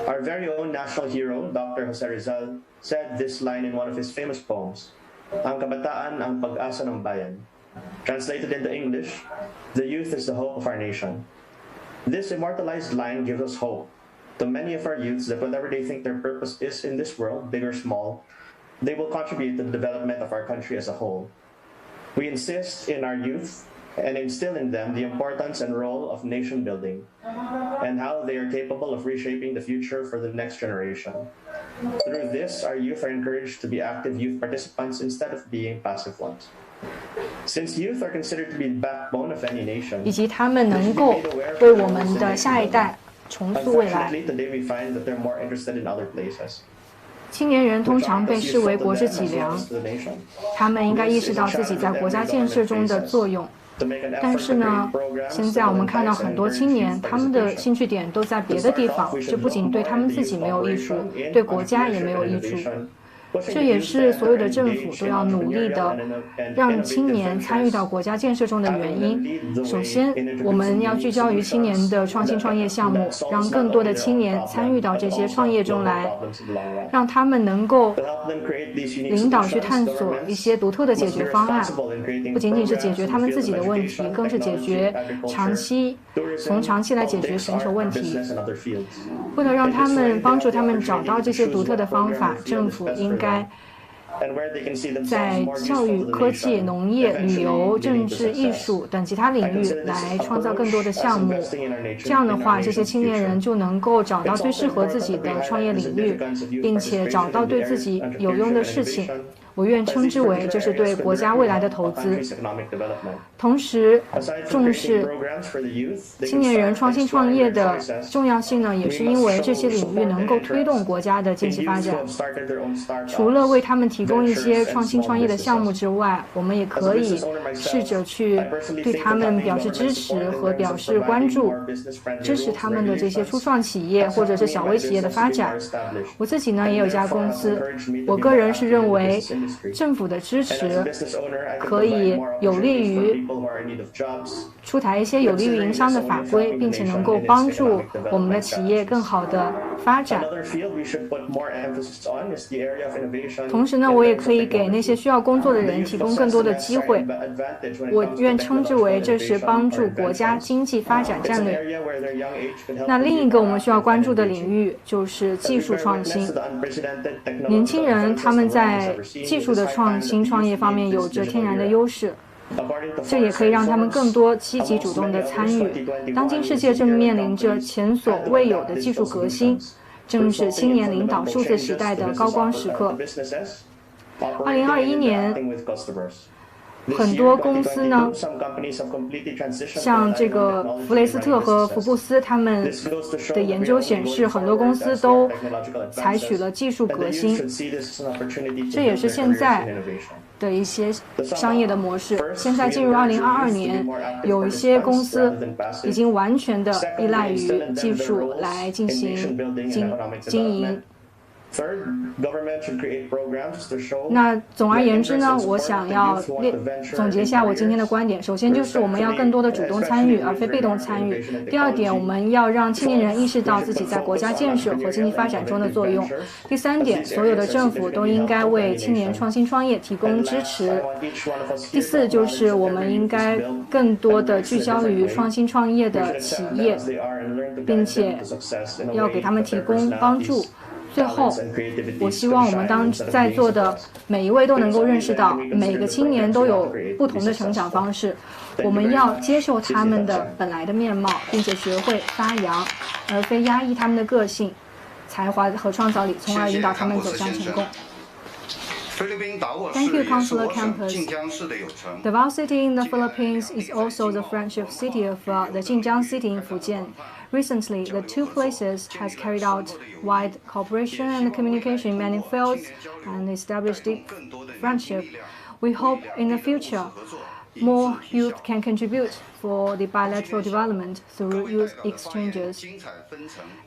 Our very own national hero, Dr. Jose Rizal, said this line in one of his famous poems, "Ang kabataan ang pag-asa ng bayan." Translated into English, the youth is the hope of our nation. This immortalized line gives us hope to many of our youths that whatever they think their purpose is in this world, big or small, they will contribute to the development of our country as a whole. We insist in our youth and instill in them the importance and role of nation building and how they are capable of reshaping the future for the next generation. Through this, our youth are encouraged to be active youth participants instead of being passive ones. Since youth are considered to be the backbone of any nation, 以及他们能够为我们的下一代重塑未来。 Unfortunately, today we find that they're more interested in other places. 青年人通常被视为国之脊梁，他们应该意识到自己在国家建设中的作用。但是呢，现在我们看到很多青年，他们的兴趣点都在别的地方，这不仅对他们自己没有益处，对国家也没有益处。这也是所有的政府都要努力的，让青年参与到国家建设中的原因。首先，我们要聚焦于青年的创新创业项目，让更多的青年参与到这些创业中来，让他们能够领导去探索一些独特的解决方案，不仅仅是解决他们自己的问题，更是解决从长期来解决全球问题。为了让他们帮助他们找到这些独特的方法，政府应该在教育、科技、农业、旅游、政治、艺术等其他领域来创造更多的项目。这样的话，这些青年人就能够找到最适合自己的创业领域，并且找到对自己有用的事情。我愿称之为这是对国家未来的投资。同时，重视青年人创新创业的重要性呢，也是因为这些领域能够推动国家的经济发展。除了为他们提供一些创新创业的项目之外，我们也可以试着去对他们表示支持和表示关注，支持他们的这些初创企业或者是小微企业的发展。我自己呢也有一家公司，我个人是认为政府的支持可以有利于出台一些有利于营商的法规，并且能够帮助我们的企业更好的发展。同时呢，我也可以给那些需要工作的人提供更多的机会。我愿称之为这是帮助国家经济发展战略。那另一个我们需要关注的领域就是技术创新。年轻人他们在技术的创新创业方面有着天然的优势，这也可以让他们更多积极主动地参与。当今世界正面临着前所未有的技术革新，正是青年领导数字时代的高光时刻。2021年，很多公司呢，像这个弗雷斯特和福布斯他们的研究显示，很多公司都采取了技术革新，这也是现在的一些商业的模式。现在进入2022年，有一些公司已经完全的依赖于技术来进行经营。那总而言之呢，我想要总结一下我今天的观点。首先就是我们要更多的主动参与，而非被动参与。第二点，我们要让青年人意识到自己在国家建设和经济发展中的作用。第三点，所有的政府都应该为青年创新创业提供支持。第四，就是我们应该更多的聚焦于创新创业的企业，并且要给他们提供帮助。最后，我希望我们当在座的每一位都能够认识到，每个青年都有不同的成长方式，我们要接受他们的本来的面貌，并且学会发扬，而非压抑他们的个性、才华和创造力，从而引导他们走向成功。Thank you, Consular Campus. Davao City in the Philippines is also the flagship city of the Jinjiang City in Fujian. Recently, the two places has carried out wide cooperation and communication in many fields and established deep friendship. We hope in the future, more youth can contribute for the bilateral development through youth exchanges.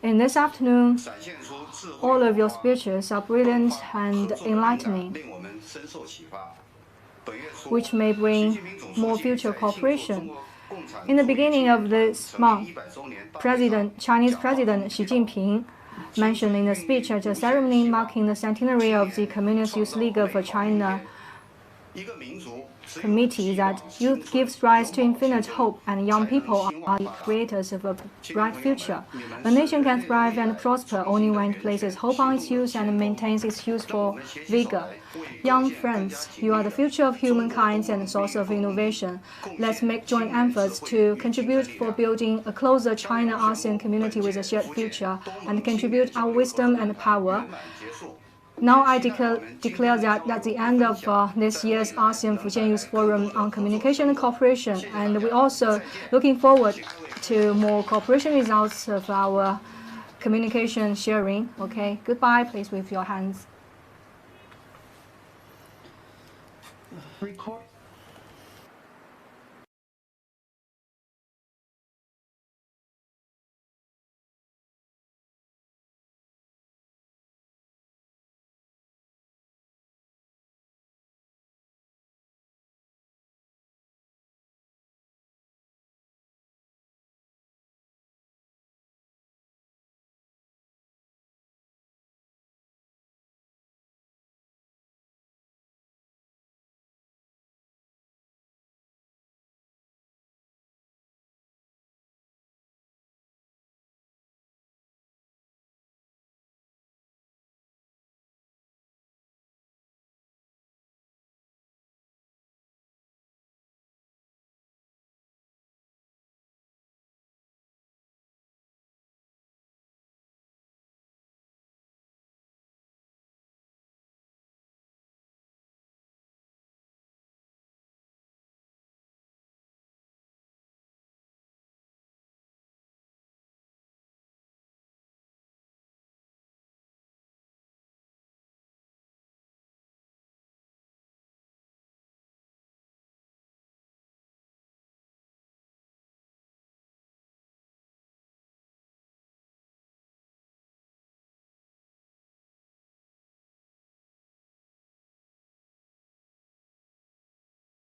In this afternoon, all of your speeches are brilliant and enlightening, which may bring more future cooperation. In the beginning of this month, Chinese President Xi Jinping mentioned in a speech at a ceremony marking the centenary of the Communist Youth League of China Committee that youth gives rise to infinite hope and young people are the creators of a bright future. A nation can thrive and prosper only when it places hope on its youth and maintains its youthful vigor. Young friends, you are the future of humankind and a source of innovation. Let's make joint efforts to contribute for building a closer China-ASEAN community with a shared future and contribute our wisdom and power. Now I declare that at the end of this year's ASEAN-Fujian Youth Forum on Communication and Cooperation, and we're also looking forward to more cooperation results of our communication sharing. Okay, goodbye, please with your hands. Record